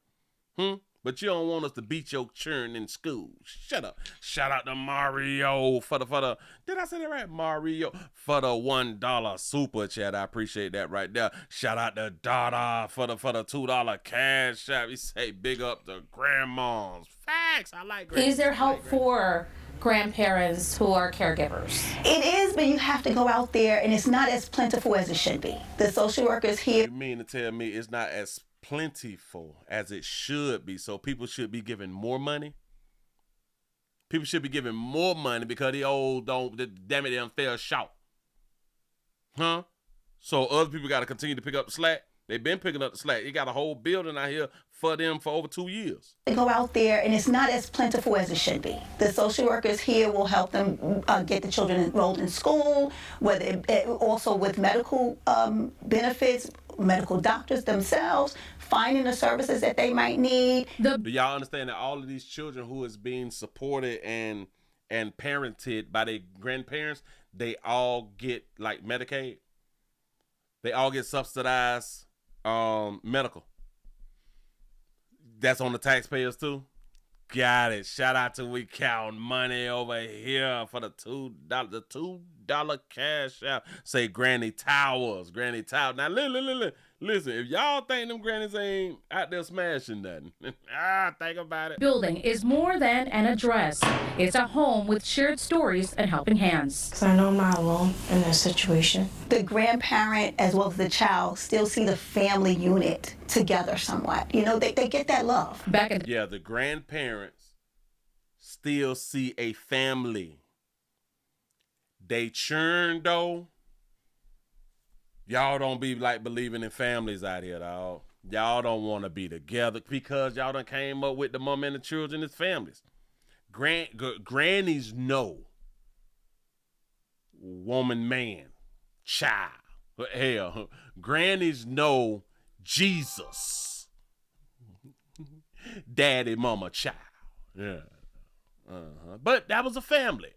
Speaker 1: But you don't want us to beat your children in school. Shut up. Shout out to Mario for the did I say that right? Mario for the $1 super chat. I appreciate that right there. Shout out to Dada for the $2 cash app. He say big up to grandmas. Facts. I like grandmas.
Speaker 6: Is there help for grandparents who are caregivers?
Speaker 9: It is, but you have to go out there, and it's not as plentiful as it should be. The social workers here.
Speaker 1: You mean to tell me it's not as plentiful as it should be? So people should be giving more money? People should be giving more money because the old damn it, they fell short. So other people got to continue to pick up the slack. They've been picking up the slack. You got a whole building out here for them for over 2 years.
Speaker 9: They go out there, and it's not as plentiful as it should be. The social workers here will help them get the children enrolled in school, also with medical benefits, medical doctors themselves, finding the services that they might need.
Speaker 1: Do y'all understand that all of these children who is being supported and parented by their grandparents, they all get like Medicaid? They all get subsidized medical. That's on the taxpayers too? Got it. Shout out to We Count Money over here for the $2 cash out. Say Granny Towers. Granny Towers. Now listen, if y'all think them grannies ain't out there smashing nothing, think about it.
Speaker 4: Building is more than an address. It's a home with shared stories and helping hands.
Speaker 8: Because I know I'm not alone in this situation.
Speaker 9: The grandparent as well as the child still see the family unit together somewhat. You know, they get that love.
Speaker 1: The grandparents still see a family. They churn though. Y'all don't be like believing in families out here, dog. Y'all don't want to be together because y'all done came up with the mom and the children as families. Grannies know woman, man, child. Hell, grannies know Jesus. Daddy, mama, child. Yeah. But that was a family.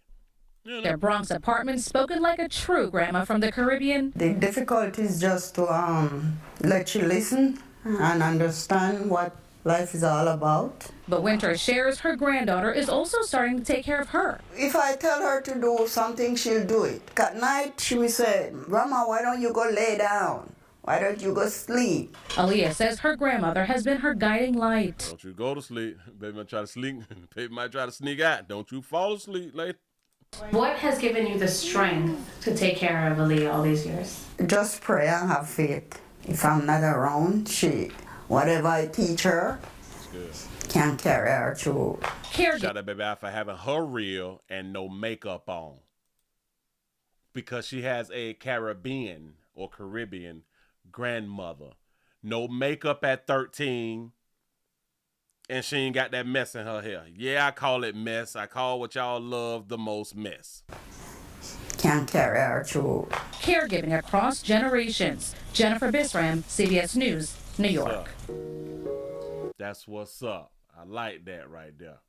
Speaker 4: Their Bronx apartment spoken like a true grandma from the Caribbean.
Speaker 7: The difficulty is just to let you listen and understand what life is all about.
Speaker 4: But Winter shares her granddaughter is also starting to take care of her.
Speaker 7: If I tell her to do something, she'll do it. At night, she will say, Grandma, why don't you go lay down? Why don't you go sleep?
Speaker 4: Aaliyah says her grandmother has been her guiding light.
Speaker 1: Don't you go to sleep. Baby might try to sleep. Baby might try to sneak out. Don't you fall asleep, lady.
Speaker 4: What has given you the strength to take care of Aaliyah all these years?
Speaker 7: Just pray and have faith. If I'm not around, whatever I teach her, can carry her through.
Speaker 1: Shout out baby out for having her real and no makeup on. Because she has a Caribbean grandmother. No makeup at 13. And she ain't got that mess in her hair. Yeah, I call it mess. I call what y'all love the most mess.
Speaker 7: Can carry her through.
Speaker 4: Caregiving across generations. Jennifer Bisram, CBS News, New York.
Speaker 1: That's what's up. I like that right there.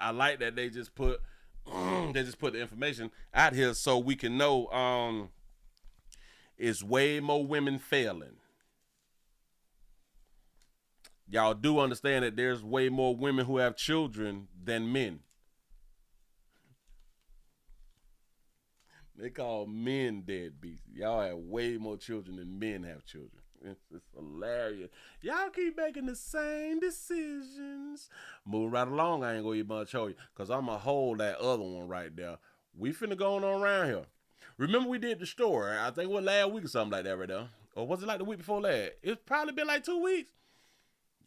Speaker 1: I like that they just put the information out here so we can know it's way more women failing. Y'all do understand that there's way more women who have children than men. They call men deadbeats. Y'all have way more children than men have children. It's hilarious. Y'all keep making the same decisions. Moving right along, I ain't gonna even show you, because I'm gonna hold that other one right there. We finna go on around here. Remember we did the story, I think it was last week or something like that right there. Or was it like the week before last? It's probably been like 2 weeks.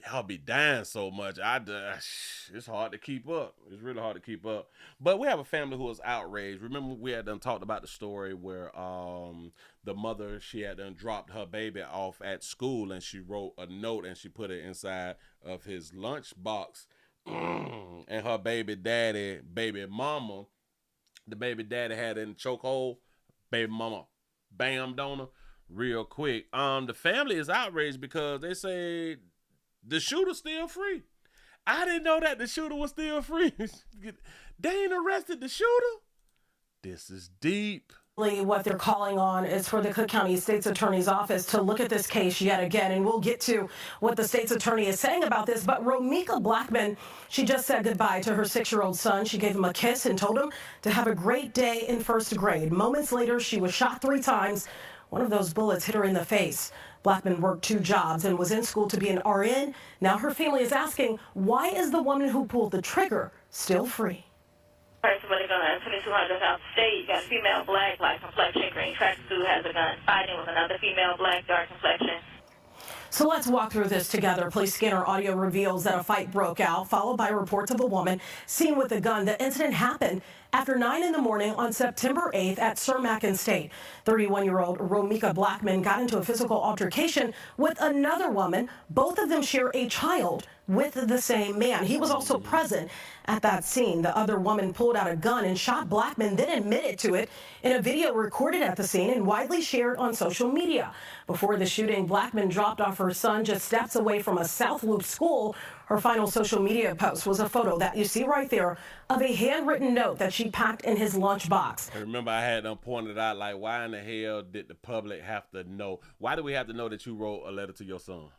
Speaker 1: Y'all be dying so much. It's hard to keep up. It's really hard to keep up. But we have a family who was outraged. Remember we had done talked about the story where the mother, she had done dropped her baby off at school and she wrote a note and she put it inside of his lunch box. And her baby mama, the baby daddy had it in the chokehold. Baby mama bammed on her real quick. The family is outraged because they say the shooter's still free. I didn't know that the shooter was still free. They ain't arrested the shooter? This is deep.
Speaker 10: What they're calling on is for the Cook County State's Attorney's Office to look at this case yet again, and we'll get to what the state's attorney is saying about this. But Romika Blackman, she just said goodbye to her 6-year-old son. She gave him a kiss and told him to have a great day in first grade. Moments later, she was shot 3 times. One of those bullets hit her in the face. Blackman worked 2 jobs and was in school to be an RN. Now her family is asking, why is the woman who pulled the trigger still free?
Speaker 8: Somebody gun on 2200 South State. You got a female black, light complexion, green tracksuit, has a gun, fighting with another female black, dark complexion.
Speaker 10: So let's walk through this together. Police scanner audio reveals that a fight broke out, followed by reports of a woman seen with a gun. The incident happened after 9 in the morning on September 8th at Cermak State. 31-year-old Romika Blackman got into a physical altercation with another woman. Both of them share a child with the same man. He was also present at that scene. The other woman pulled out a gun and shot Blackman, then admitted to it in a video recorded at the scene and widely shared on social media. Before the shooting, Blackman dropped off her son just steps away from a South Loop school. Her final social media post was a photo that you see right there of a handwritten note that she packed in his lunchbox.
Speaker 1: I remember I had them pointed out, like, why in the hell did the public have to know? Why do we have to know that you wrote a letter to your son?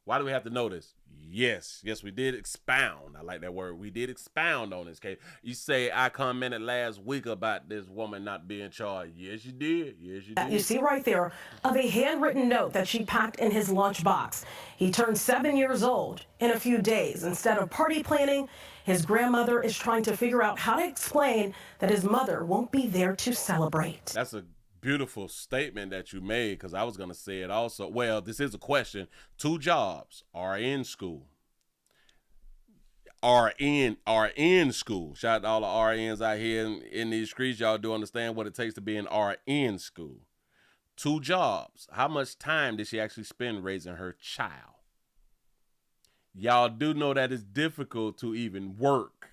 Speaker 1: Why do we have to know this? Yes, we did expound. I like that word. We did expound on this case. You say I commented last week about this woman not being charged. Yes, you did. Yes, you did.
Speaker 10: You see right there of a handwritten note that she packed in his lunchbox. He turned 7 years old in a few days. Instead of party planning, his grandmother is trying to figure out how to explain that his mother won't be there to celebrate.
Speaker 1: That's a beautiful statement that you made, because I was going to say it also. Well, this is a question. 2 jobs are in school. Are in school. Shout out to all the RNs out here in these streets. Y'all do understand what it takes to be an RN school. 2 jobs. How much time did she actually spend raising her child? Y'all do know that it's difficult to even work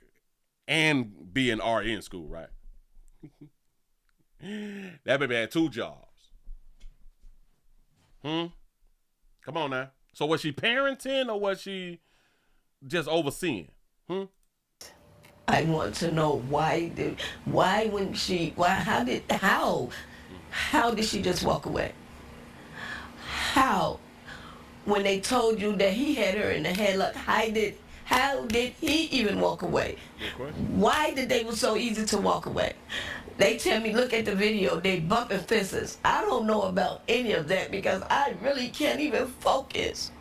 Speaker 1: and be in RN school, right? That baby had 2 jobs. Come on now. So was she parenting or was she just overseeing?
Speaker 11: I want to know how did she just walk away? How? When they told you that he had her in the headlock, how did he even walk away? Why did they was so easy to walk away? They tell me, look at the video, they bumping fists. I don't know about any of that because I really can't even focus.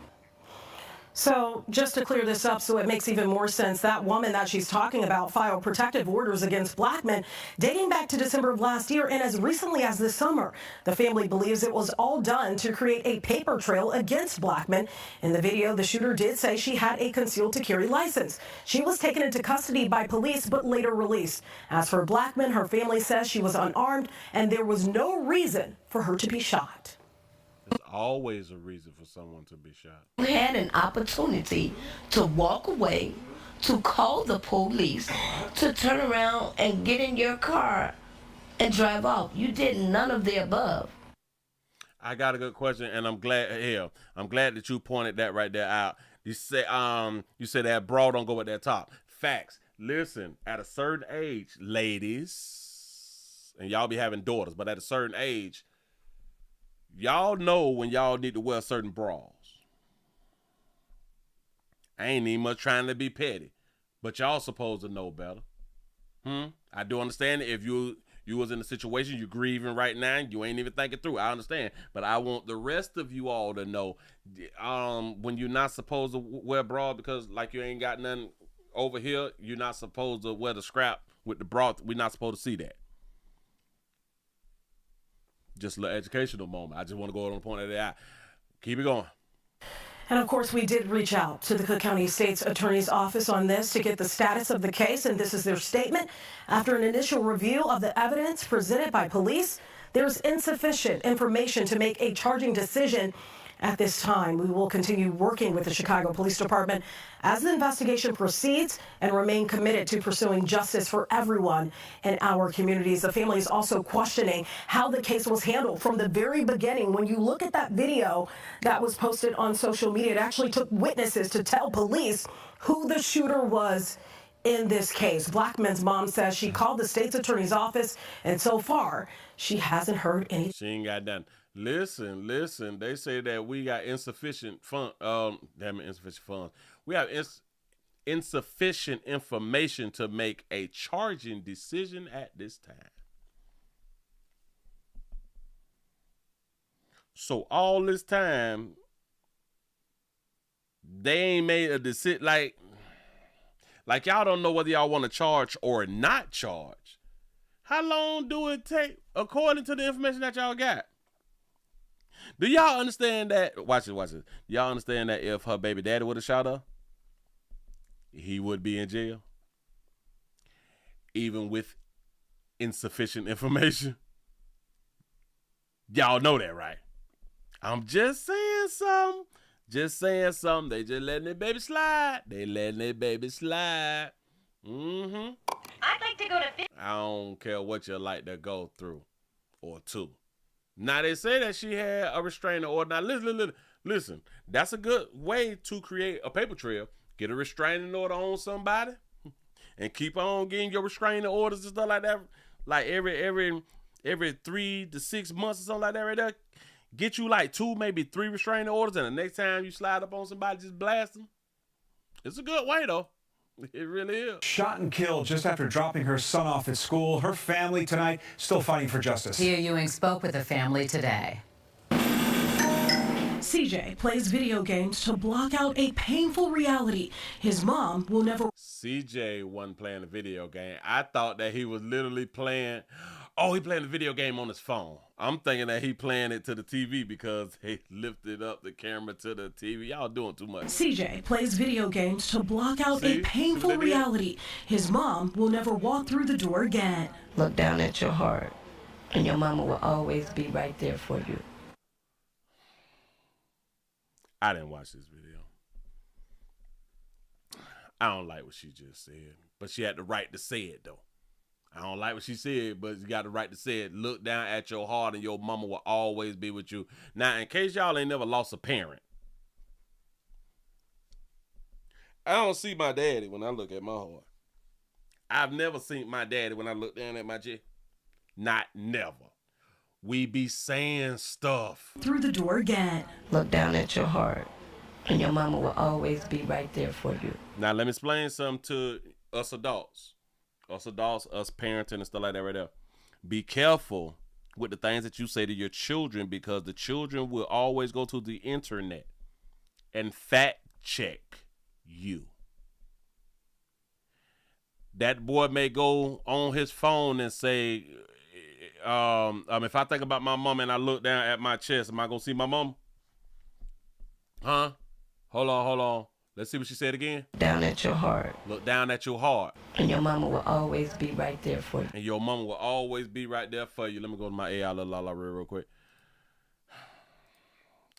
Speaker 10: So just to clear this up so it makes even more sense, that woman that she's talking about filed protective orders against black men dating back to December of last year and as recently as this summer. The family believes it was all done to create a paper trail against black men. In the video, the shooter did say she had a concealed to carry license. She was taken into custody by police but later released. As for Blackman, her family says she was unarmed and there was no reason for her to be shot.
Speaker 1: There's always a reason for someone to be shot.
Speaker 11: You had an opportunity to walk away, to call the police, to turn around and get in your car and drive off. You did none of the above.
Speaker 1: I got a good question, and I'm glad that you pointed that right there out. You say that bra don't go with that top. Facts. Listen, at a certain age, ladies, and y'all be having daughters, but at a certain age, y'all know when y'all need to wear certain bras. I ain't even much trying to be petty, but y'all supposed to know better. I do understand that if you was in a situation, you're grieving right now, and you ain't even thinking through. I understand, but I want the rest of you all to know when you're not supposed to wear bra because like you ain't got nothing over here, you're not supposed to wear the scrap with the bra. We're not supposed to see that. Just a little educational moment. I just want to go on the point of that. Keep it going.
Speaker 10: And of course, we did reach out to the Cook County State's Attorney's Office on this to get the status of the case, and this is their statement. After an initial review of the evidence presented by police, there's insufficient information to make a charging decision at this time. We will continue working with the Chicago Police Department as the investigation proceeds and remain committed to pursuing justice for everyone in our communities. The family is also questioning how the case was handled from the very beginning. When you look at that video that was posted on social media, it actually took witnesses to tell police who the shooter was in this case. Blackman's mom says she called the state's attorney's office, and so far, she hasn't heard anything.
Speaker 1: She ain't got done. Listen. They say that we got insufficient funds. Insufficient funds. We have insufficient information to make a charging decision at this time. So all this time, they ain't made a decision. Like y'all don't know whether y'all want to charge or not charge. How long do it take according to the information that y'all got? Do y'all understand that? Watch it. Do y'all understand that if her baby daddy would have shot her, he would be in jail? Even with insufficient information? Y'all know that, right? I'm just saying something. They just letting their baby slide.
Speaker 12: I'd like to go to...
Speaker 1: I don't care what you like to go through or to. Now, they say that she had a restraining order. Now, listen. That's a good way to create a paper trail. Get a restraining order on somebody and keep on getting your restraining orders and stuff like that. Like every 3 to 6 months or something like that right there. Get you like 2, maybe 3 restraining orders, and the next time you slide up on somebody, just blast them. It's a good way, though. It really is.
Speaker 13: Shot and killed just after dropping her son off at school. Her family tonight still fighting for justice.
Speaker 14: Tia Ewing spoke with the family today.
Speaker 10: CJ plays video games to block out a painful reality. His mom will never...
Speaker 1: CJ wasn't playing a video game. I thought that he was literally playing... Oh, he playing the video game on his phone. I'm thinking that he playing it to the TV because he lifted up the camera to the TV. Y'all doing too much.
Speaker 10: CJ plays video games to block out a painful reality. His mom will never walk through the door again.
Speaker 11: Look down at your heart, and your mama will always be right there for you.
Speaker 1: I didn't watch this video. I don't like what she just said, but she had the right to say it, though. I don't like what she said, but you got the right to say it. Look down at your heart and your mama will always be with you. Now, in case y'all ain't never lost a parent, I don't see my daddy when I look at my heart. I've never seen my daddy when I look down at my chest. Not never. We be saying stuff.
Speaker 10: Through the door again.
Speaker 11: Look down at your heart, and your mama will always be right there for you.
Speaker 1: Now, let me explain something to us adults. Us parenting and stuff like that right there. Be careful with the things that you say to your children because the children will always go to the internet and fact check you. That boy may go on his phone and say, if I think about my mom and I look down at my chest, am I going to see my mom? Huh? Hold on. Let's see what she said again.
Speaker 11: Down at your heart.
Speaker 1: Look down at your heart.
Speaker 11: And your mama will always be right there for you.
Speaker 1: And your mama will always be right there for you. Let me go to my AI la real quick.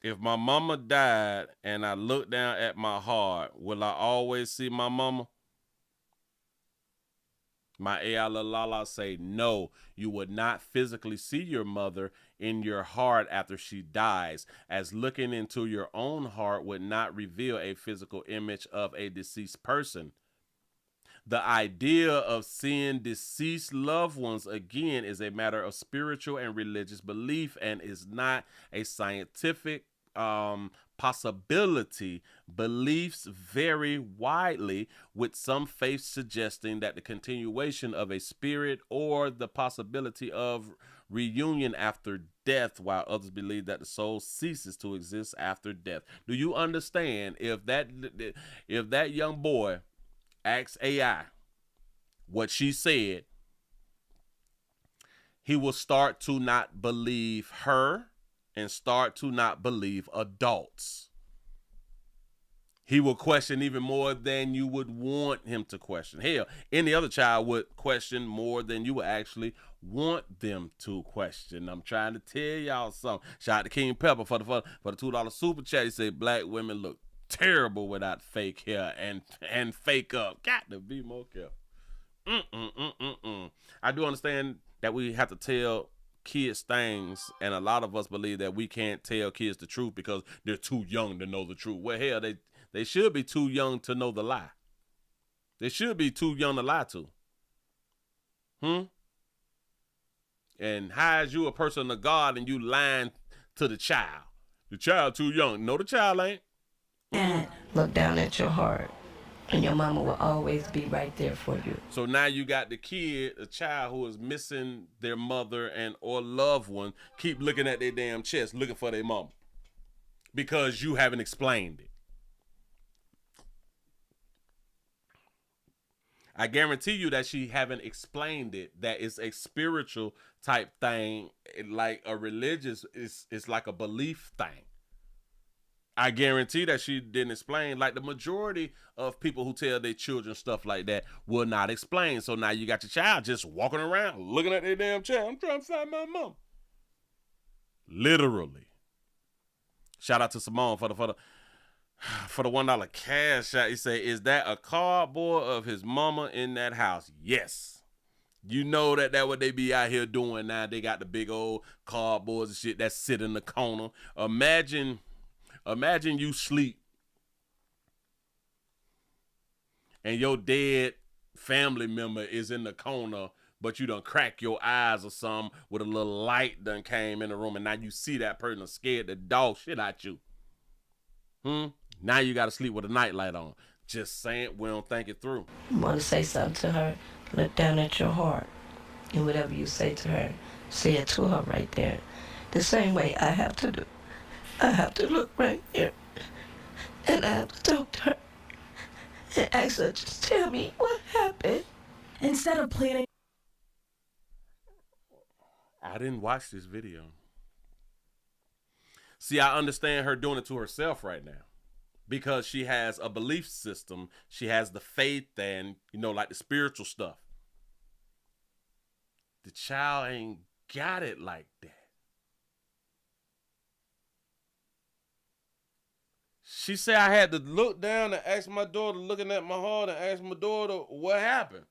Speaker 1: If my mama died and I look down at my heart, will I always see my mama? My AI la say, no, you would not physically see your mother in your heart after she dies, as looking into your own heart would not reveal a physical image of a deceased person. The idea of seeing deceased loved ones again is a matter of spiritual and religious belief and is not a scientific possibility. Beliefs vary widely, with some faiths suggesting that the continuation of a spirit or the possibility of reunion after death, while others believe that the soul ceases to exist after death. Do you understand? If that young boy asks AI what she said, he will start to not believe her and start to not believe adults. He will question even more than you would want him to question. Hell, any other child would question more than you would actually want them to question. I'm trying to tell y'all something. Shout out to King Pepper for the $2 super chat. He said black women look terrible without fake hair and fake up. Got to be more careful. I do understand that we have to tell kids things, and a lot of us believe that we can't tell kids the truth because they're too young to know the truth. Well, hell, they should be too young to know the lie. They should be too young to lie to. And how is you a person of God and you lying to the child? The child too young. No, the child ain't.
Speaker 11: And look down at your heart, and your mama will always be right there for you.
Speaker 1: So now you got the kid, a child who is missing their mother and or loved one, keep looking at their damn chest, looking for their mama, because you haven't explained it. I guarantee you that she haven't explained it, that it's a spiritual type thing, like a religious, it's like a belief thing. I guarantee that she didn't explain. Like the majority of people who tell their children stuff like that will not explain. So now you got your child just walking around looking at their damn chair. I'm trying to find my mom. Literally. Shout out to Simone for the $1 cash shot. He say, is that a cardboard of his mama in that house? Yes. You know that what they be out here doing now. They got the big old cardboards and shit that sit in the corner. Imagine you sleep and your dead family member is in the corner, but you done crack your eyes or something with a little light done came in the room, and now you see that person scared the dog shit out you. Now you got to sleep with a nightlight on. Just saying, we don't think it through.
Speaker 11: You want to say something to her, look down at your heart. And whatever you say to her, say it to her right there. The same way I have to do. I have to look right here. And I have to talk to her. And ask her, just tell me what happened.
Speaker 10: Instead of planning.
Speaker 1: I didn't watch this video. See, I understand her doing it to herself right now, because she has a belief system. She has the faith and, like the spiritual stuff. The child ain't got it like that. She said I had to look down and ask my daughter, looking at my heart, and ask my daughter what happened.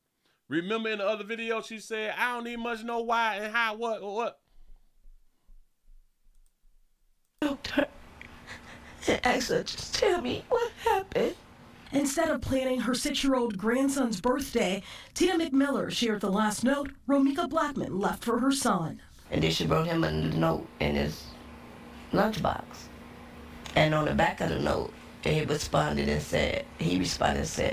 Speaker 1: Remember in the other video, she said, I don't even much know why and how, what.
Speaker 11: Doctor, and ask her, just tell me what happened.
Speaker 10: Instead of planning her 6-year-old grandson's birthday, Tina McMiller shared the last note Romika Blackman left for her son.
Speaker 11: And then she wrote him a note in his lunchbox. And on the back of the note, he responded and said,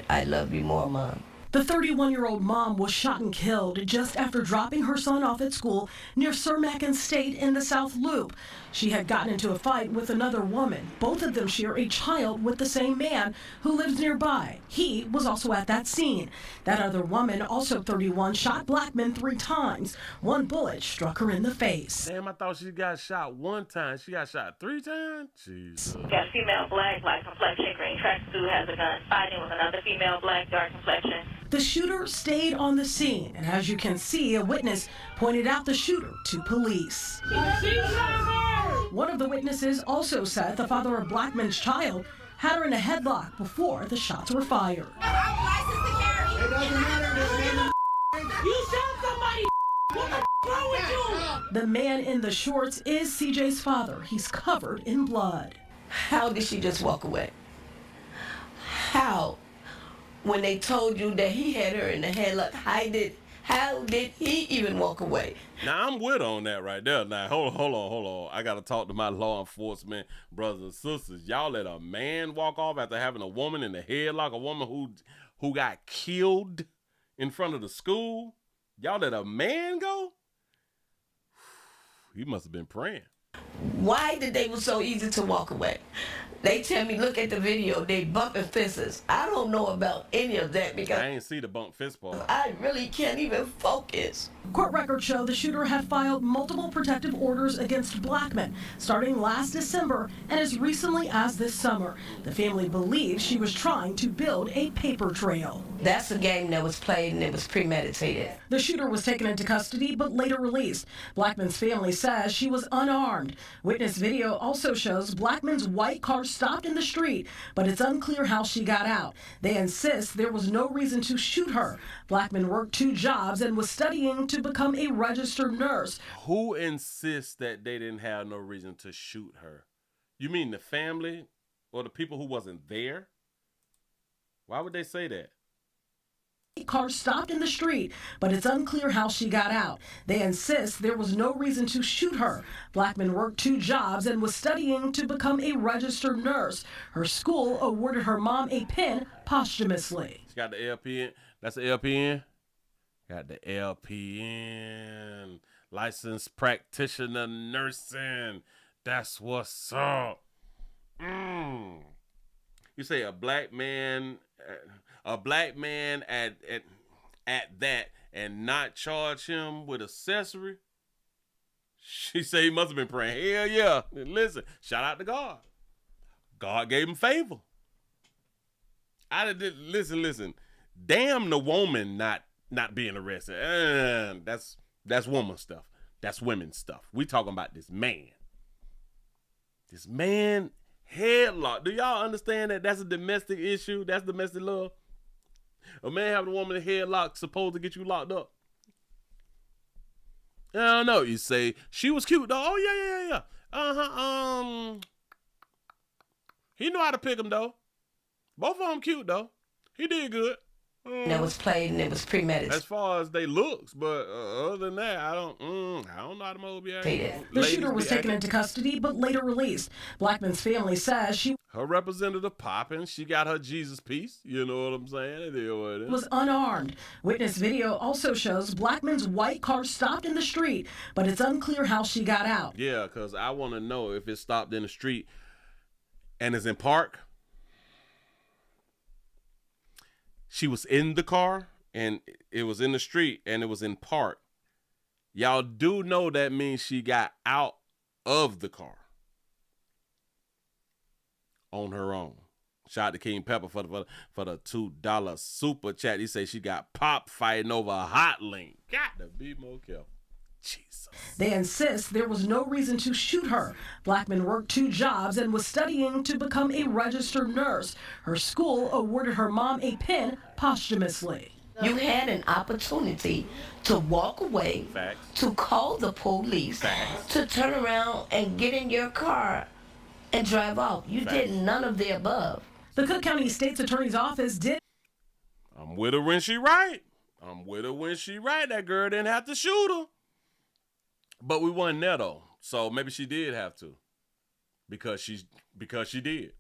Speaker 11: I love you more, Mom.
Speaker 10: The 31-year-old mom was shot and killed just after dropping her son off at school near Cermak State in the South Loop. She had gotten into a fight with another woman. Both of them share a child with the same man who lives nearby. He was also at that scene. That other woman, also 31, shot Blackman 3 times. One bullet struck her in the face.
Speaker 1: Damn, I thought she got shot 1 time. She got shot 3 times? Jesus.
Speaker 8: Got a female black, light complexion, green tracksuit, has a gun, fighting with another female black, dark complexion.
Speaker 10: The shooter stayed on the scene, and as you can see, a witness pointed out the shooter to police. One of the witnesses also said the father of Blackman's child had her in a headlock before the shots were fired.
Speaker 12: It doesn't matter. You shot somebody. What the wrong with you?
Speaker 10: The man in the shorts is CJ's father. He's covered in blood.
Speaker 11: How did she just walk away? How? When they told you that he had her in the headlock, how did he even walk away?
Speaker 1: Now, I'm with on that right there. Now, hold on. I got to talk to my law enforcement brothers and sisters. Y'all let a man walk off after having a woman in the headlock, a woman who got killed in front of the school? Y'all let a man go? He must have been praying.
Speaker 11: Why did they was so easy to walk away? They tell me, look at the video, they bumping fists. I don't know about any of that because
Speaker 1: I ain't see the bump fist part.
Speaker 11: I really can't even focus.
Speaker 10: Court records show the shooter had filed multiple protective orders against Blackman starting last December and as recently as this summer. The family believes she was trying to build a paper trail.
Speaker 11: That's a game that was played and it was premeditated.
Speaker 10: The shooter was taken into custody but later released. Blackman's family says she was unarmed. Witness video also shows Blackman's white car stopped in the street, but it's unclear how she got out. They insist there was no reason to shoot her. Blackman worked 2 jobs and was studying to become a registered nurse.
Speaker 1: Who insists that they didn't have no reason to shoot her? You mean the family or the people who wasn't there? Why would they say that?
Speaker 10: Car stopped in the street, but it's unclear how she got out. They insist there was no reason to shoot her. Blackman worked 2 jobs and was studying to become a registered nurse. Her school awarded her mom a pin posthumously.
Speaker 1: She got the LPN. That's the LPN? Got the LPN. Licensed practitioner nursing. That's what's up. You say a black man at that and not charge him with accessory? She say he must have been praying. Hell yeah. Listen, shout out to God. God gave him favor. Listen. Damn the woman not being arrested. That's woman stuff. That's women stuff. We talking about this man. This man headlock. Do y'all understand that that's a domestic issue? That's domestic love. A man having a woman in a headlock supposed to get you locked up. I don't know. You say she was cute though. Oh yeah. He knew how to pick them though. Both of them cute though. He did good.
Speaker 11: That was played and it was premeditated.
Speaker 1: As far as they looks, but other than that, I don't know how to mobilize.
Speaker 10: The shooter was taken into custody but later released. Blackman's family says she
Speaker 1: her representative popping. She got her Jesus piece. You know what I'm saying? It is what it is.
Speaker 10: Was unarmed. Witness video also shows Blackman's white car stopped in the street, but it's unclear how she got out.
Speaker 1: Yeah, because I want to know if it stopped in the street and is in park. She was in the car and it was in the street and it was in park. Y'all do know that means she got out of the car on her own. Shout out to King Pepper for the $2 super chat. He say she got pop fighting over a hot link. Got to be more careful. Jesus.
Speaker 10: They insist there was no reason to shoot her. Blackman worked 2 jobs and was studying to become a registered nurse. Her school awarded her mom a pin posthumously.
Speaker 11: You had an opportunity to walk away, to call the police, to turn around and get in your car and drive off. You did none of the above.
Speaker 10: The Cook County State's Attorney's Office did.
Speaker 1: I'm with her when she right. That girl didn't have to shoot her. But we wasn't there though, so maybe she did have to, because she did.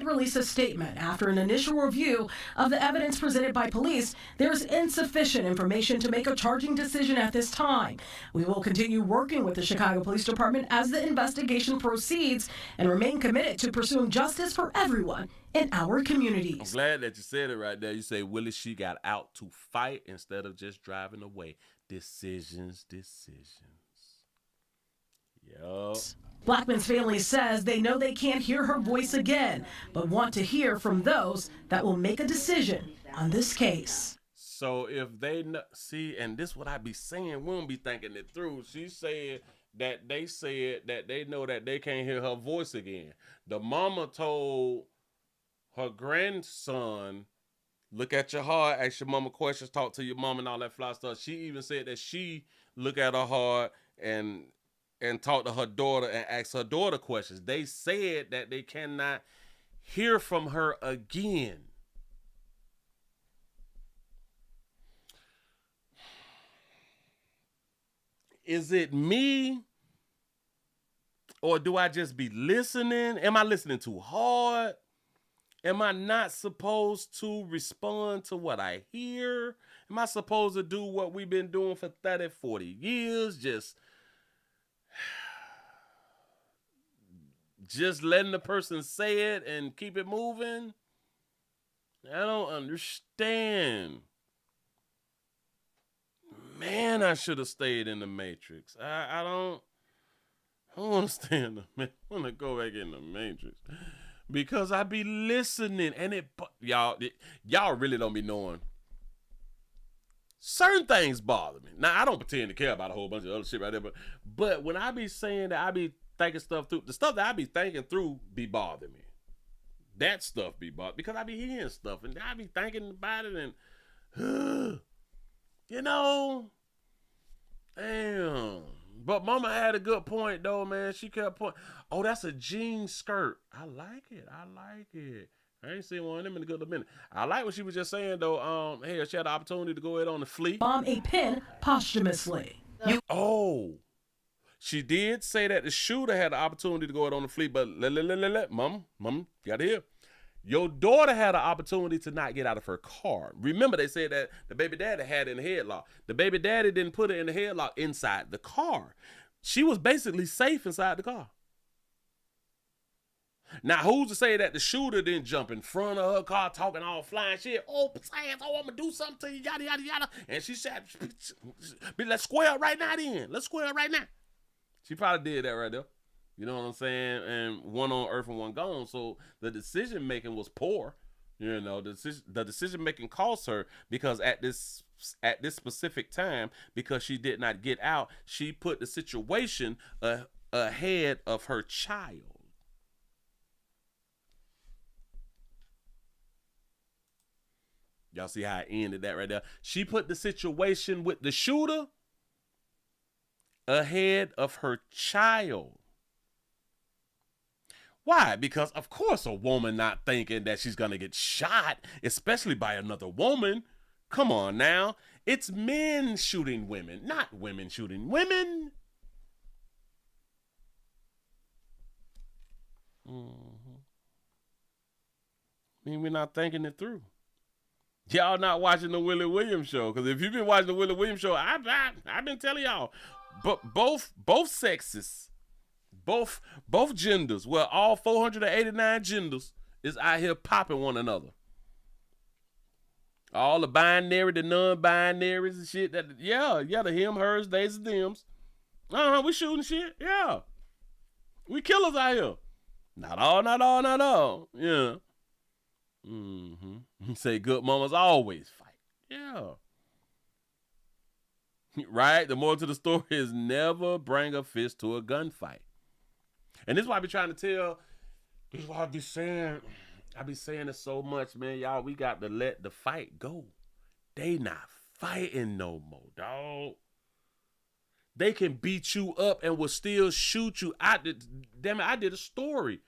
Speaker 10: release a statement after an initial review of the evidence presented by police. There's insufficient information to make a charging decision at this time. We will continue working with the Chicago Police Department as the investigation proceeds and remain committed to pursuing justice for everyone in our communities.
Speaker 1: I'm glad that you said it right there. You say, Willie, she got out to fight instead of just driving away. Decisions. Yup.
Speaker 10: Blackman's family says they know they can't hear her voice again, but want to hear from those that will make a decision on this case.
Speaker 1: So if they see, and this what I be saying, we don't be thinking it through. She said that they know that they can't hear her voice again. The mama told her grandson, look at your heart, ask your mama questions, talk to your mom and all that fly stuff. She even said that she look at her heart and talk to her daughter and ask her daughter questions. They said that they cannot hear from her again. Is it me? Or do I just be listening? Am I listening too hard? Am I not supposed to respond to what I hear? Am I supposed to do what we've been doing for 30, 40 years? Just letting the person say it and keep it moving? I don't understand. Man, I should have stayed in the Matrix. I don't want to stay in the Matrix. I want to go back in the Matrix. Because I be listening and y'all really don't be knowing. Certain things bother me. Now, I don't pretend to care about a whole bunch of other shit right there, but when I be saying that I be thinking stuff through, the stuff that I be thinking through be bothering me. That stuff be bothering because I be hearing stuff and I be thinking about it and, damn. But mama had a good point though, man. She kept pointing. Oh, that's a jean skirt. I like it. I ain't seen one of them in a good minute. I like what she was just saying though. Hey, she had the opportunity to go ahead on the fleet.
Speaker 10: Bomb a pin posthumously.
Speaker 1: She did say that the shooter had the opportunity to go ahead on the fleet, but mom, you gotta hear. Your daughter had an opportunity to not get out of her car. Remember, they said that the baby daddy had it in the headlock. The baby daddy didn't put it in the headlock inside the car. She was basically safe inside the car. Now, who's to say that the shooter didn't jump in front of her car talking all flying shit? Oh, I'm going to do something to you, yada, yada, yada. And she said, let's square right now then. Let's square right now. She probably did that right there. You know what I'm saying? And one on earth and one gone. So the decision making was poor. You know, the decision making cost her because at this specific time, because she did not get out, she put the situation ahead of her child. Y'all see how I ended that right there? She put the situation with the shooter ahead of her child. Why? Because, of course, a woman not thinking that she's going to get shot, especially by another woman. Come on now. It's men shooting women, not women shooting women. I mean, we're not thinking it through. Y'all not watching the Willie Williams show. Because if you've been watching the Willie Williams show, I've been telling y'all. But both sexes, both genders, well, all 489 genders is out here popping one another. All the binary, the non-binaries and shit. The him, hers, theys, and thems. We shooting shit. Yeah. We killers out here. Not all. Yeah. Say good mamas always fight. Yeah. Right? The moral to the story is never bring a fist to a gunfight. And this is why I be trying to tell. This is why I be saying it so much, man. Y'all, we got to let the fight go. They not fighting no more, dog. They can beat you up and will still shoot you. I did a story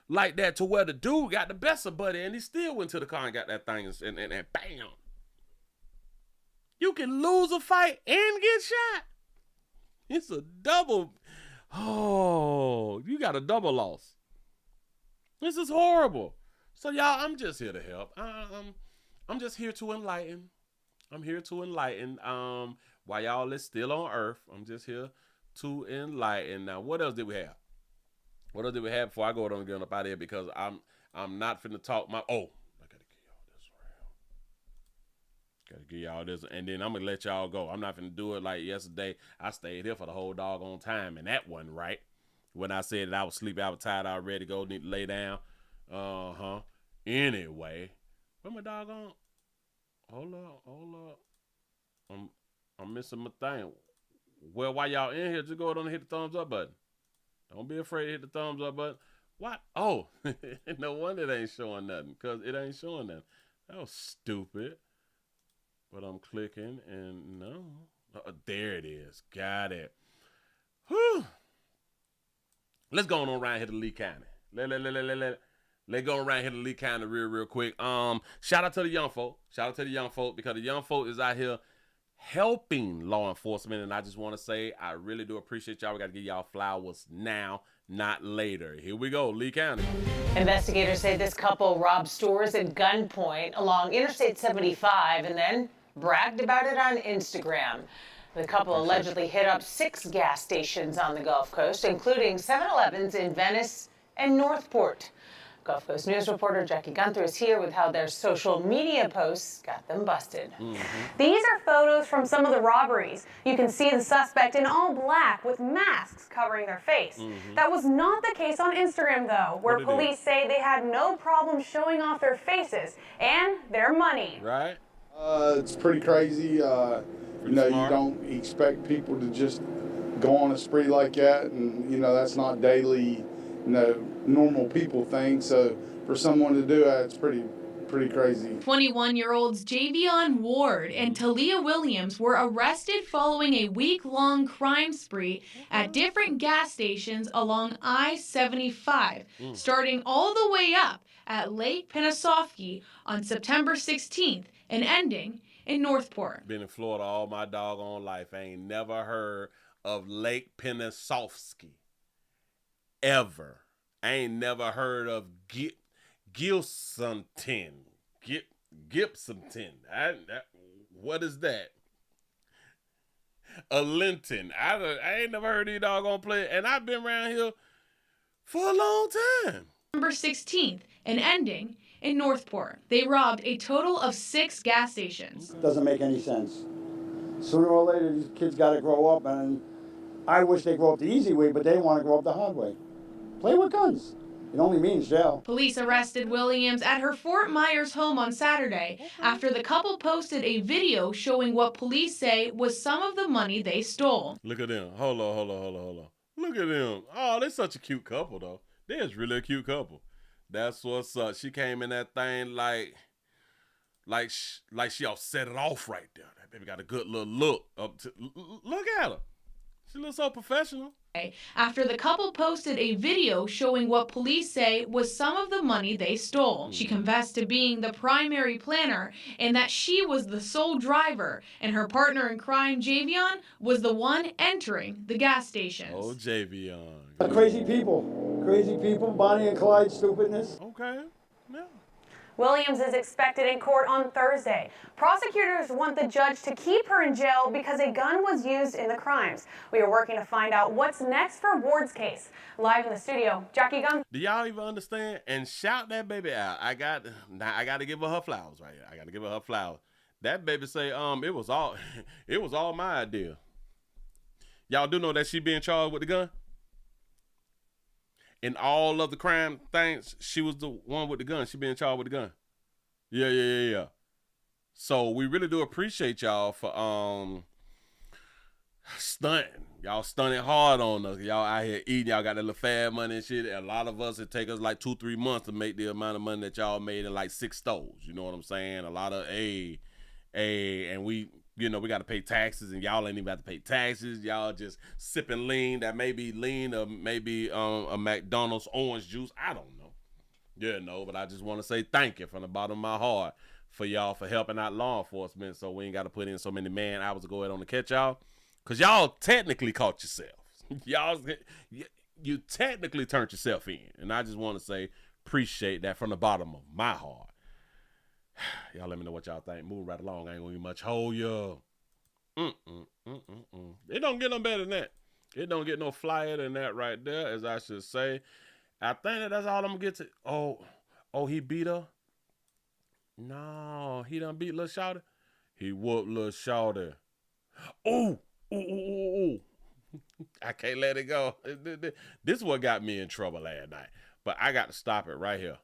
Speaker 1: like that to where the dude got the best of Buddy and he still went to the car and got that thing and bam. You can lose a fight and get shot. It's a double. Oh, you got a double loss. This is horrible. So y'all, I'm just here to help. I'm just here to enlighten. I'm here to enlighten. While y'all is still on Earth, I'm just here to enlighten. Now, what else did we have? What else did we have before I go on and get up out of here? Because I'm not finna talk my. Oh, I gotta give y'all this round. Gotta give y'all this, and then I'm gonna let y'all go. I'm not finna do it like yesterday. I stayed here for the whole doggone time, and that wasn't right. When I said that I was sleepy, I was tired, I was ready to go, need to lay down. Anyway, where my doggone? Hold up. I'm missing my thing. Well, while y'all in here, just go ahead and hit the thumbs up button. Don't be afraid to hit the thumbs up button. What? Oh, no wonder it ain't showing nothing, because it ain't showing nothing. That was stupid. But I'm clicking and no. There it is. Got it. Whew. Let's go on around here to Lee County. Let's go around here to Lee County real quick. Shout out to the young folk. Shout out to the young folk, because the young folk is out here helping law enforcement, and I just want to say I really do appreciate y'all. We got to give y'all flowers now, not later. Here we go, Lee County.
Speaker 15: Investigators say this couple robbed stores at gunpoint along Interstate 75 and then bragged about it on Instagram. The couple allegedly hit up 6 gas stations on the Gulf Coast, including 7-Elevens in Venice and Northport. Gulf Coast News reporter Jackie Gunther is here with how their social media posts got them busted.
Speaker 16: These are photos from some of the robberies. You can see the suspect in all black with masks covering their face. That was not the case on Instagram, though, where police say they had no problem showing off their faces and their money.
Speaker 1: Right?
Speaker 17: It's pretty crazy. You know, you don't expect people to just go on a spree like that, and you know that's not daily, normal people thing. So for someone to do that, it's pretty crazy.
Speaker 16: 21-year-olds Javion Ward and Talia Williams were arrested following a week-long crime spree at different gas stations along I-75, starting all the way up at Lake Pennsauken on September 16th and ending in Northport.
Speaker 1: Been in Florida all my doggone life. I ain't never heard of Lake Pennsauken. Ever. I ain't never heard of Gilsonton. Gibsonton. What is that? A Linton. I ain't never heard of these doggone play, and I've been around here for a long time.
Speaker 16: September 16th and ending in Northport. They robbed a total of 6 gas stations.
Speaker 18: Doesn't make any sense. Sooner or later, these kids got to grow up, and I wish they grow up the easy way, but they want to grow up the hard way. Play with guns. It only means jail.
Speaker 16: Police arrested Williams at her Fort Myers home on Saturday after the couple posted a video showing what police say was some of the money they stole.
Speaker 1: Look at them. Hold on. Look at them. Oh, they're such a cute couple, though. They're really a cute couple. That's what's up. She came in that thing like she all set it off right there. That baby got a good little look. Look at her. She looks so professional.
Speaker 16: After the couple posted a video showing what police say was some of the money they stole. She confessed to being the primary planner and that she was the sole driver, and her partner in crime, Javion, was the one entering the gas stations.
Speaker 1: Oh, Javion.
Speaker 18: Crazy people, Bonnie and Clyde stupidness.
Speaker 1: Okay, yeah.
Speaker 16: Williams is expected in court on Thursday. Prosecutors want the judge to keep her in jail because a gun was used in the crimes. We are working to find out what's next for Ward's case. Live in the studio, Jackie Gunn.
Speaker 1: Do y'all even understand? And shout that baby out. I got to give her flowers right here. I got to give her flowers. That baby say, it was all my idea. Y'all do know that she being charged with the gun? In all of the crime things, she was the one with the gun. She being charged with the gun. Yeah. So we really do appreciate y'all for stunting. Y'all stunting hard on us. Y'all out here eating. Y'all got that little fad money and shit. A lot of us, it take us like 2-3 months to make the amount of money that y'all made in like 6 stores. You know what I'm saying? A lot of and we, we got to pay taxes, and y'all ain't even got to pay taxes. Y'all just sipping lean. That may be lean, or maybe a McDonald's orange juice. I don't know. Yeah, no, but I just want to say thank you from the bottom of my heart for y'all for helping out law enforcement, so we ain't got to put in so many man hours to go ahead on to catch y'all, because y'all technically caught yourselves. You technically turned yourself in, and I just want to say Appreciate that from the bottom of my heart. Y'all let me know what y'all think. Move right along. I ain't gonna get much hold y'all. It don't get no better than that. It don't get no flyer than that right there, as I should say. I think that's all I'm gonna get to. Oh, he beat her? No, he done beat Lil Shawty. He whooped Lil Shawty. Ooh. I can't let it go. This is what got me in trouble last night. But I got to stop it right here.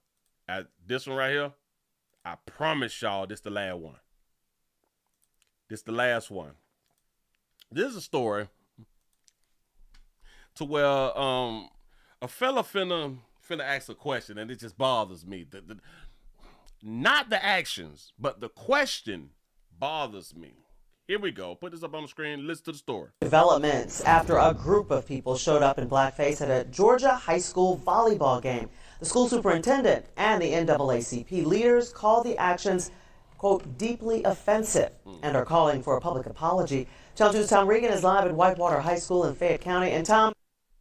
Speaker 1: This one right here, I promise y'all this the last one. This the last one. This is a story to where a fella finna ask a question, and it just bothers me. Not the actions, but the question bothers me. Here we go. Put this up on the screen. Listen to the story.
Speaker 19: Developments after a group of people showed up in blackface at a Georgia high school volleyball game. The school superintendent and the NAACP leaders call the actions, quote, deeply offensive and are calling for a public apology. Channel 2's Tom Regan is live at Whitewater High School in Fayette County. And Tom,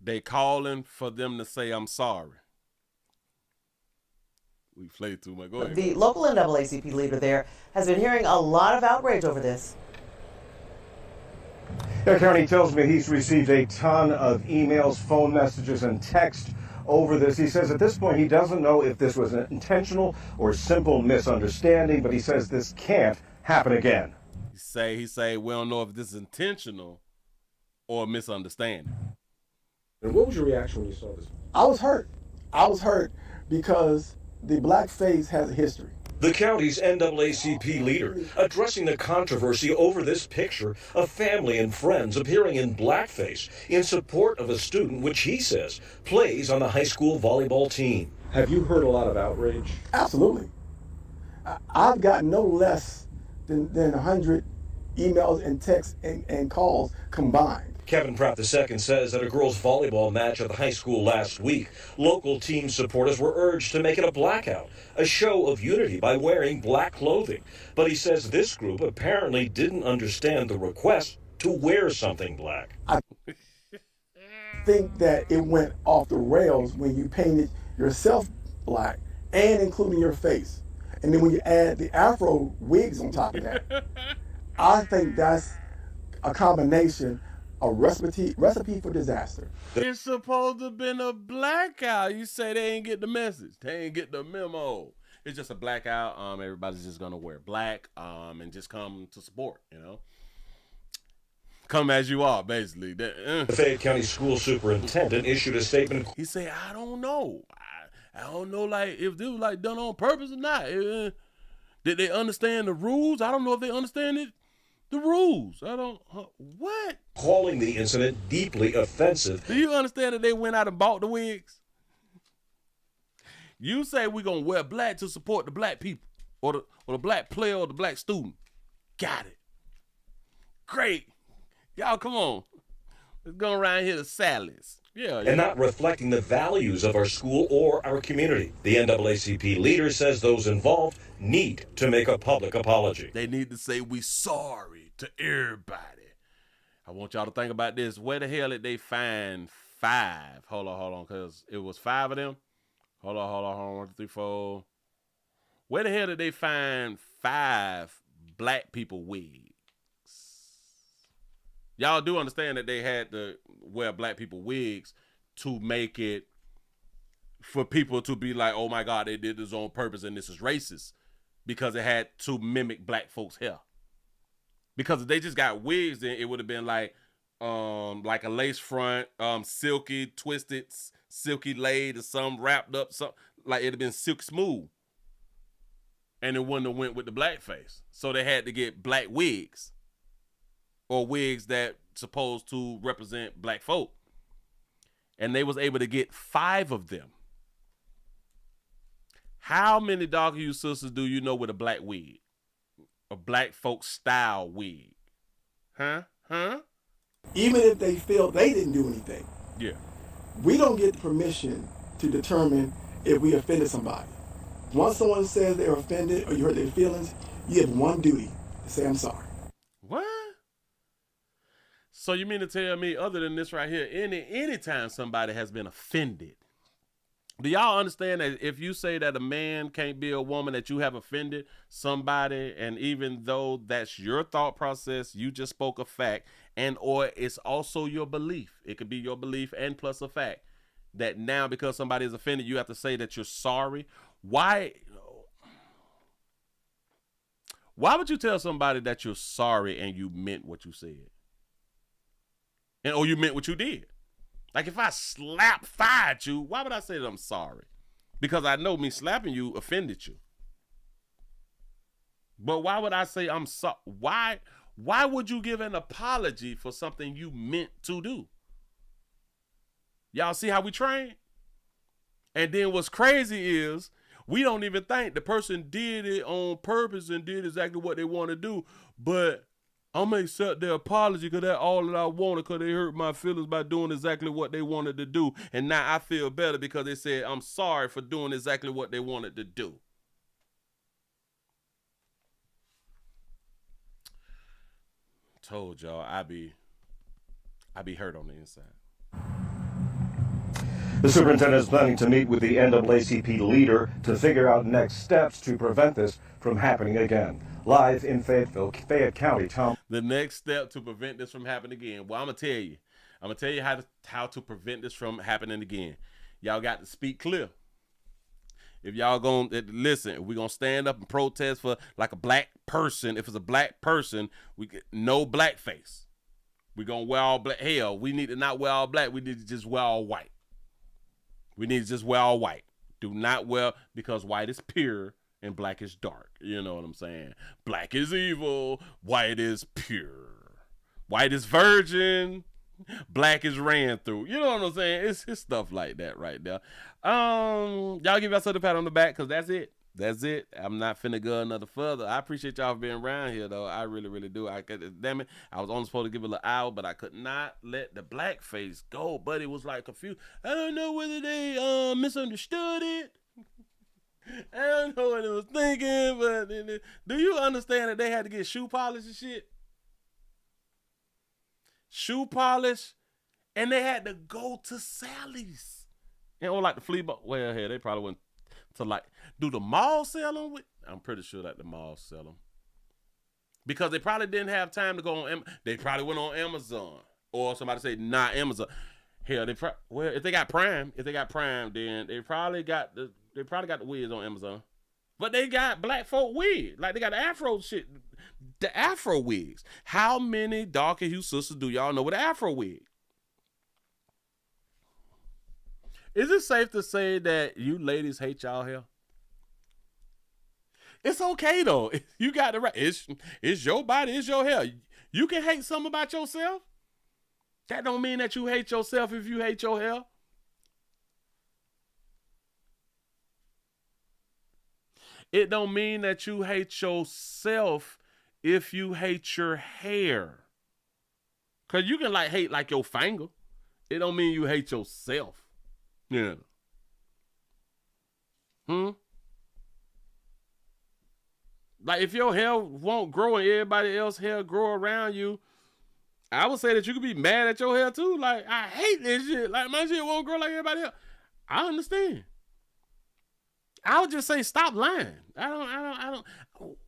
Speaker 1: they calling for them to say, I'm sorry. We played too much. Go ahead.
Speaker 19: The local NAACP leader there has been hearing a lot of outrage over this.
Speaker 20: Fayette County tells me he's received a ton of emails, phone messages, and text over this. He says at this point he doesn't know if this was an intentional or simple misunderstanding, but he says this can't happen again.
Speaker 1: He say we don't know if this is intentional or a misunderstanding.
Speaker 21: And what was your reaction when you saw this?
Speaker 22: I was hurt. I was hurt because the blackface has a history.
Speaker 23: The county's NAACP leader addressing the controversy over this picture of family and friends appearing in blackface in support of a student which he says plays on the high school volleyball team.
Speaker 21: Have you heard a lot of outrage?
Speaker 22: Absolutely. I've got no less than 100 emails and texts and calls combined.
Speaker 23: Kevin Pratt II says at a girls' volleyball match at the high school last week, local team supporters were urged to make it a blackout, a show of unity by wearing black clothing. But he says this group apparently didn't understand the request to wear something black.
Speaker 22: I think that it went off the rails when you painted yourself black and including your face. And then when you add the afro wigs on top of that, I think that's a combination, a recipe for disaster.
Speaker 1: It's supposed to have been a blackout. You say they ain't get the message. They ain't get the memo. It's just a blackout. Everybody's just gonna wear black and just come to support, you know. Come as you are, basically.
Speaker 23: The Fayette County school superintendent issued a statement.
Speaker 1: He said, I don't know. I don't know, like, if this was, like, done on purpose or not. Did they understand the rules? I don't know if they understand the rules. I don't, what?
Speaker 23: Calling the incident deeply offensive.
Speaker 1: Do you understand that they went out and bought the wigs? You say we're going to wear black to support the black people or the black player or the black student. Got it. Great. Y'all, come on. Let's go around here to Sally's. Yeah.
Speaker 23: And not reflecting the values of our school or our community. The NAACP leader says those involved need to make a public apology.
Speaker 1: They need to say we sorry to everybody. I want y'all to think about this. Where the hell did they find 5? Hold on, because it was 5 of them. Hold on. 1, 2, 3, 4. Where the hell did they find 5 black people wigs? Y'all do understand that they had to wear black people wigs to make it for people to be like, oh my God, they did this on purpose and this is racist, because it had to mimic black folks' hair. Because if they just got wigs, then it would have been like a lace front, silky twisted, silky laid, or some wrapped up, something like it'd have been silk smooth, and it wouldn't have went with the blackface. So they had to get black wigs, or wigs that supposed to represent black folk. And they was able to get 5 of them. How many dog you sisters do you know with a black wig? A black folk style wig? Huh?
Speaker 22: Even if they feel they didn't do anything.
Speaker 1: Yeah.
Speaker 22: We don't get permission to determine if we offended somebody. Once someone says they're offended or you hurt their feelings, you have one duty, to say I'm sorry.
Speaker 1: What? So you mean to tell me, other than this right here, anytime somebody has been offended Do y'all understand that if you say that a man can't be a woman, that you have offended somebody, and even though that's your thought process, you just spoke a fact, and or it's also your belief. It could be your belief and plus a fact that now because somebody is offended, you have to say that you're sorry. Why would you tell somebody that you're sorry and you meant what you said? And or you meant what you did? Like if I fired you, why would I say that I'm sorry? Because I know me slapping you offended you. But why would I say I'm sorry? Why would you give an apology for something you meant to do? Y'all see how we train? And then what's crazy is we don't even think the person did it on purpose and did exactly what they want to do, but I'm going to accept their apology because that's all that I wanted, because they hurt my feelings by doing exactly what they wanted to do. And now I feel better because they said, I'm sorry for doing exactly what they wanted to do. Told y'all I be hurt on the inside.
Speaker 20: The superintendent is planning to meet with the NAACP leader to figure out next steps to prevent this from happening again. Live in Fayette County, Tom.
Speaker 1: The next step to prevent this from happening again. Well, I'm going to tell you how to prevent this from happening again. Y'all got to speak clear. If y'all going to listen, we're going to stand up and protest for like a black person. If it's a black person, we get no blackface. We're going to wear all black. Hell, we need to not wear all black. We need to just wear all white. We need to just wear all white. Do not wear, because white is pure and black is dark. You know what I'm saying? Black is evil. White is pure. White is virgin. Black is ran through. You know what I'm saying? It's stuff like that right there. Y'all give yourself a pat on the back, because that's it. That's it. I'm not finna go another further. I appreciate y'all for being around here, though. I really, really do. Damn it. I was only supposed to give it a little hour, but I could not let the blackface go. But it was like confused. I don't know whether they misunderstood it. I don't know what it was thinking, but do you understand that they had to get shoe polish and shit? Shoe polish, and they had to go to Sally's. And or like the flea market. Well, hey, they probably went to like, do the mall sell them? I'm pretty sure that the mall sell them. Because they probably didn't have time to go on, they probably went on Amazon. Or somebody say, nah, Amazon. Hell, if they got Prime, then they probably got the wigs on Amazon. But they got black folk wigs. Like they got the Afro shit. The Afro wigs. How many darker hue sisters do y'all know with an Afro wig? Is it safe to say that you ladies hate y'all hair? It's okay though. You got the right. It's your body. It's your hair. You can hate something about yourself. That don't mean that you hate yourself if you hate your hair. It don't mean that you hate yourself if you hate your hair. Cause you can like hate like your finger. It don't mean you hate yourself. Yeah. Like if your hair won't grow and everybody else's hair grow around you, I would say that you could be mad at your hair too. Like, I hate this shit. Like my shit won't grow like everybody else. I understand. I would just say stop lying. I don't.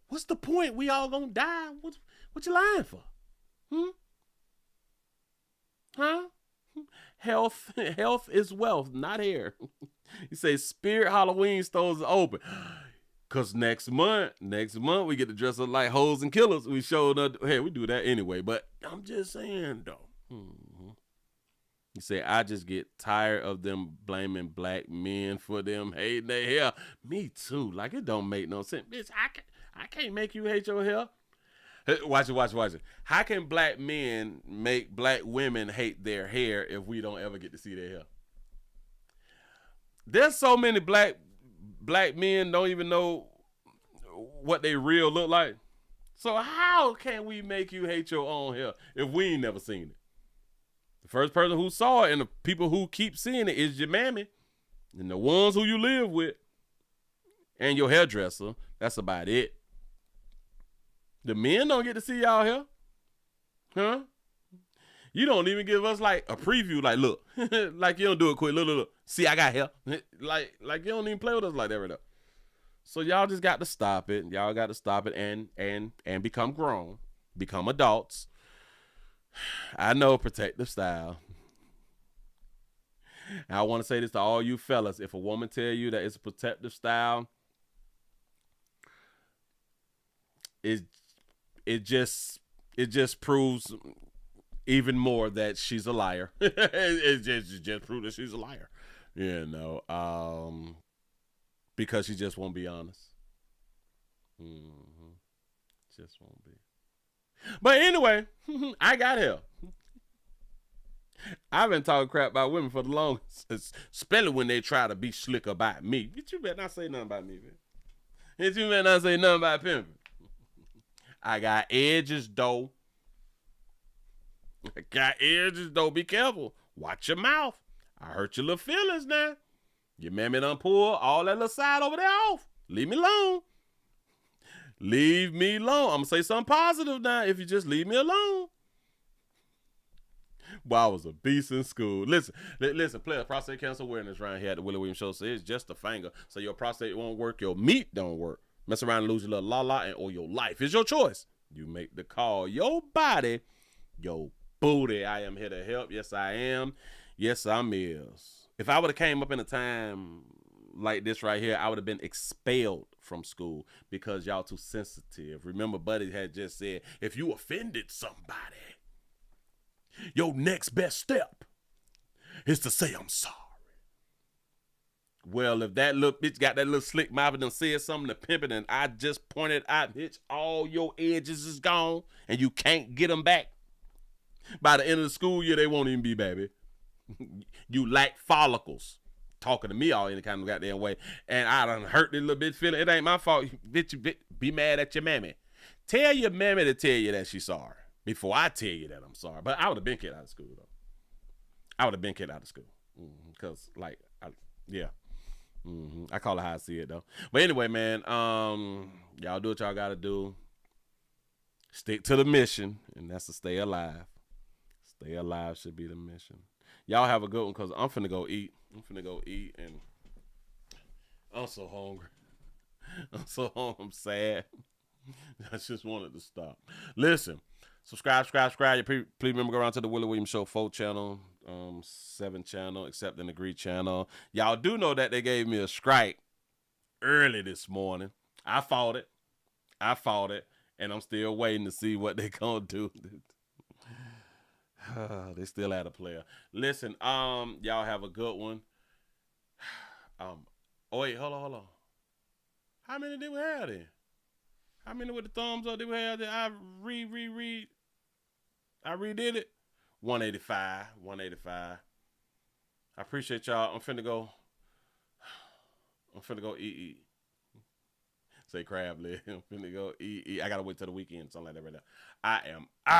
Speaker 1: What's the point? We all gonna die. What you lying for? Huh? Health is wealth, not hair. You say Spirit Halloween stores are open. Cause next month we get to dress up like hoes and killers. We showed up. Hey, we do that anyway. But I'm just saying though. You say I just get tired of them blaming black men for them hating their hair. Me too. Like it don't make no sense. Bitch, I can't make you hate your hair. Watch it. How can black men make black women hate their hair if we don't ever get to see their hair? There's so many black men don't even know what they real look like. So how can we make you hate your own hair if we ain't never seen it? The first person who saw it and the people who keep seeing it is your mammy and the ones who you live with and your hairdresser. That's about it. The men don't get to see y'all hair. Huh? You don't even give us like a preview. Like, look, like you don't do it quick. Look. See, I got hair. Like you don't even play with us like that right now. So y'all just got to stop it. Y'all got to stop it and become grown, become adults. I know protective style. I want to say this to all you fellas. If a woman tell you that it's a protective style, it just proves even more that she's a liar. it just proves that she's a liar. You know, because she just won't be honest. Just won't be. But anyway, I got here. I've been talking crap about women for the longest, especially when they try to be slick about me. You better not say nothing about me, man. You better not say nothing about pimping. I got edges, though. Be careful. Watch your mouth. I hurt your little feelings now. Your mammy done pull all that little side over there off. Leave me alone. Leave me alone. I'm going to say something positive now if you just leave me alone. Boy, I was a beast in school. Listen, player, prostate cancer awareness around here at the Willie Williams Show. So it's just a finger. So your prostate won't work, your meat don't work. Mess around and lose your little la-la or your life. It's your choice. You make the call. Your body, your booty. I am here to help. Yes, I am. Yes, I'm is. If I would have came up in a time like this right here, I would have been expelled from school because y'all too sensitive. Remember, Buddy had just said, if you offended somebody, your next best step is to say, I'm sorry. Well, if that little bitch got that little slick mouth and done said something to pimping and I just pointed out, bitch, all your edges is gone and you can't get them back. By the end of the school year, they won't even be, baby. You lack follicles. Talking to me all any kind of goddamn way. And I done hurt this little bitch feeling. It ain't my fault. Bitch, be mad at your mammy. Tell your mammy to tell you that she's sorry before I tell you that I'm sorry. But I would have been kicked out of school, though. I would have been kicked out of school. Because, yeah. I call it how I see it, though. But anyway, man, y'all do what y'all got to do. Stick to the mission, and that's to stay alive. Stay alive should be the mission. Y'all have a good one, because I'm finna go eat. And I'm so hungry. I'm sad. I just wanted to stop. Listen, subscribe. Please remember, go around to the Willie Williams Show 4 channel, 7 channel, Accept and Agree channel. Y'all do know that they gave me a strike early this morning. I fought it, and I'm still waiting to see what they gonna do. They still had a player. Listen, y'all have a good one. Oh wait, hold on. How many did we have then? How many with the thumbs up did we have? I redid it. 185. I appreciate y'all. I'm finna go eat. Say crab leg. I'm finna go eat. I gotta wait till the weekend, something like that right now. I am out.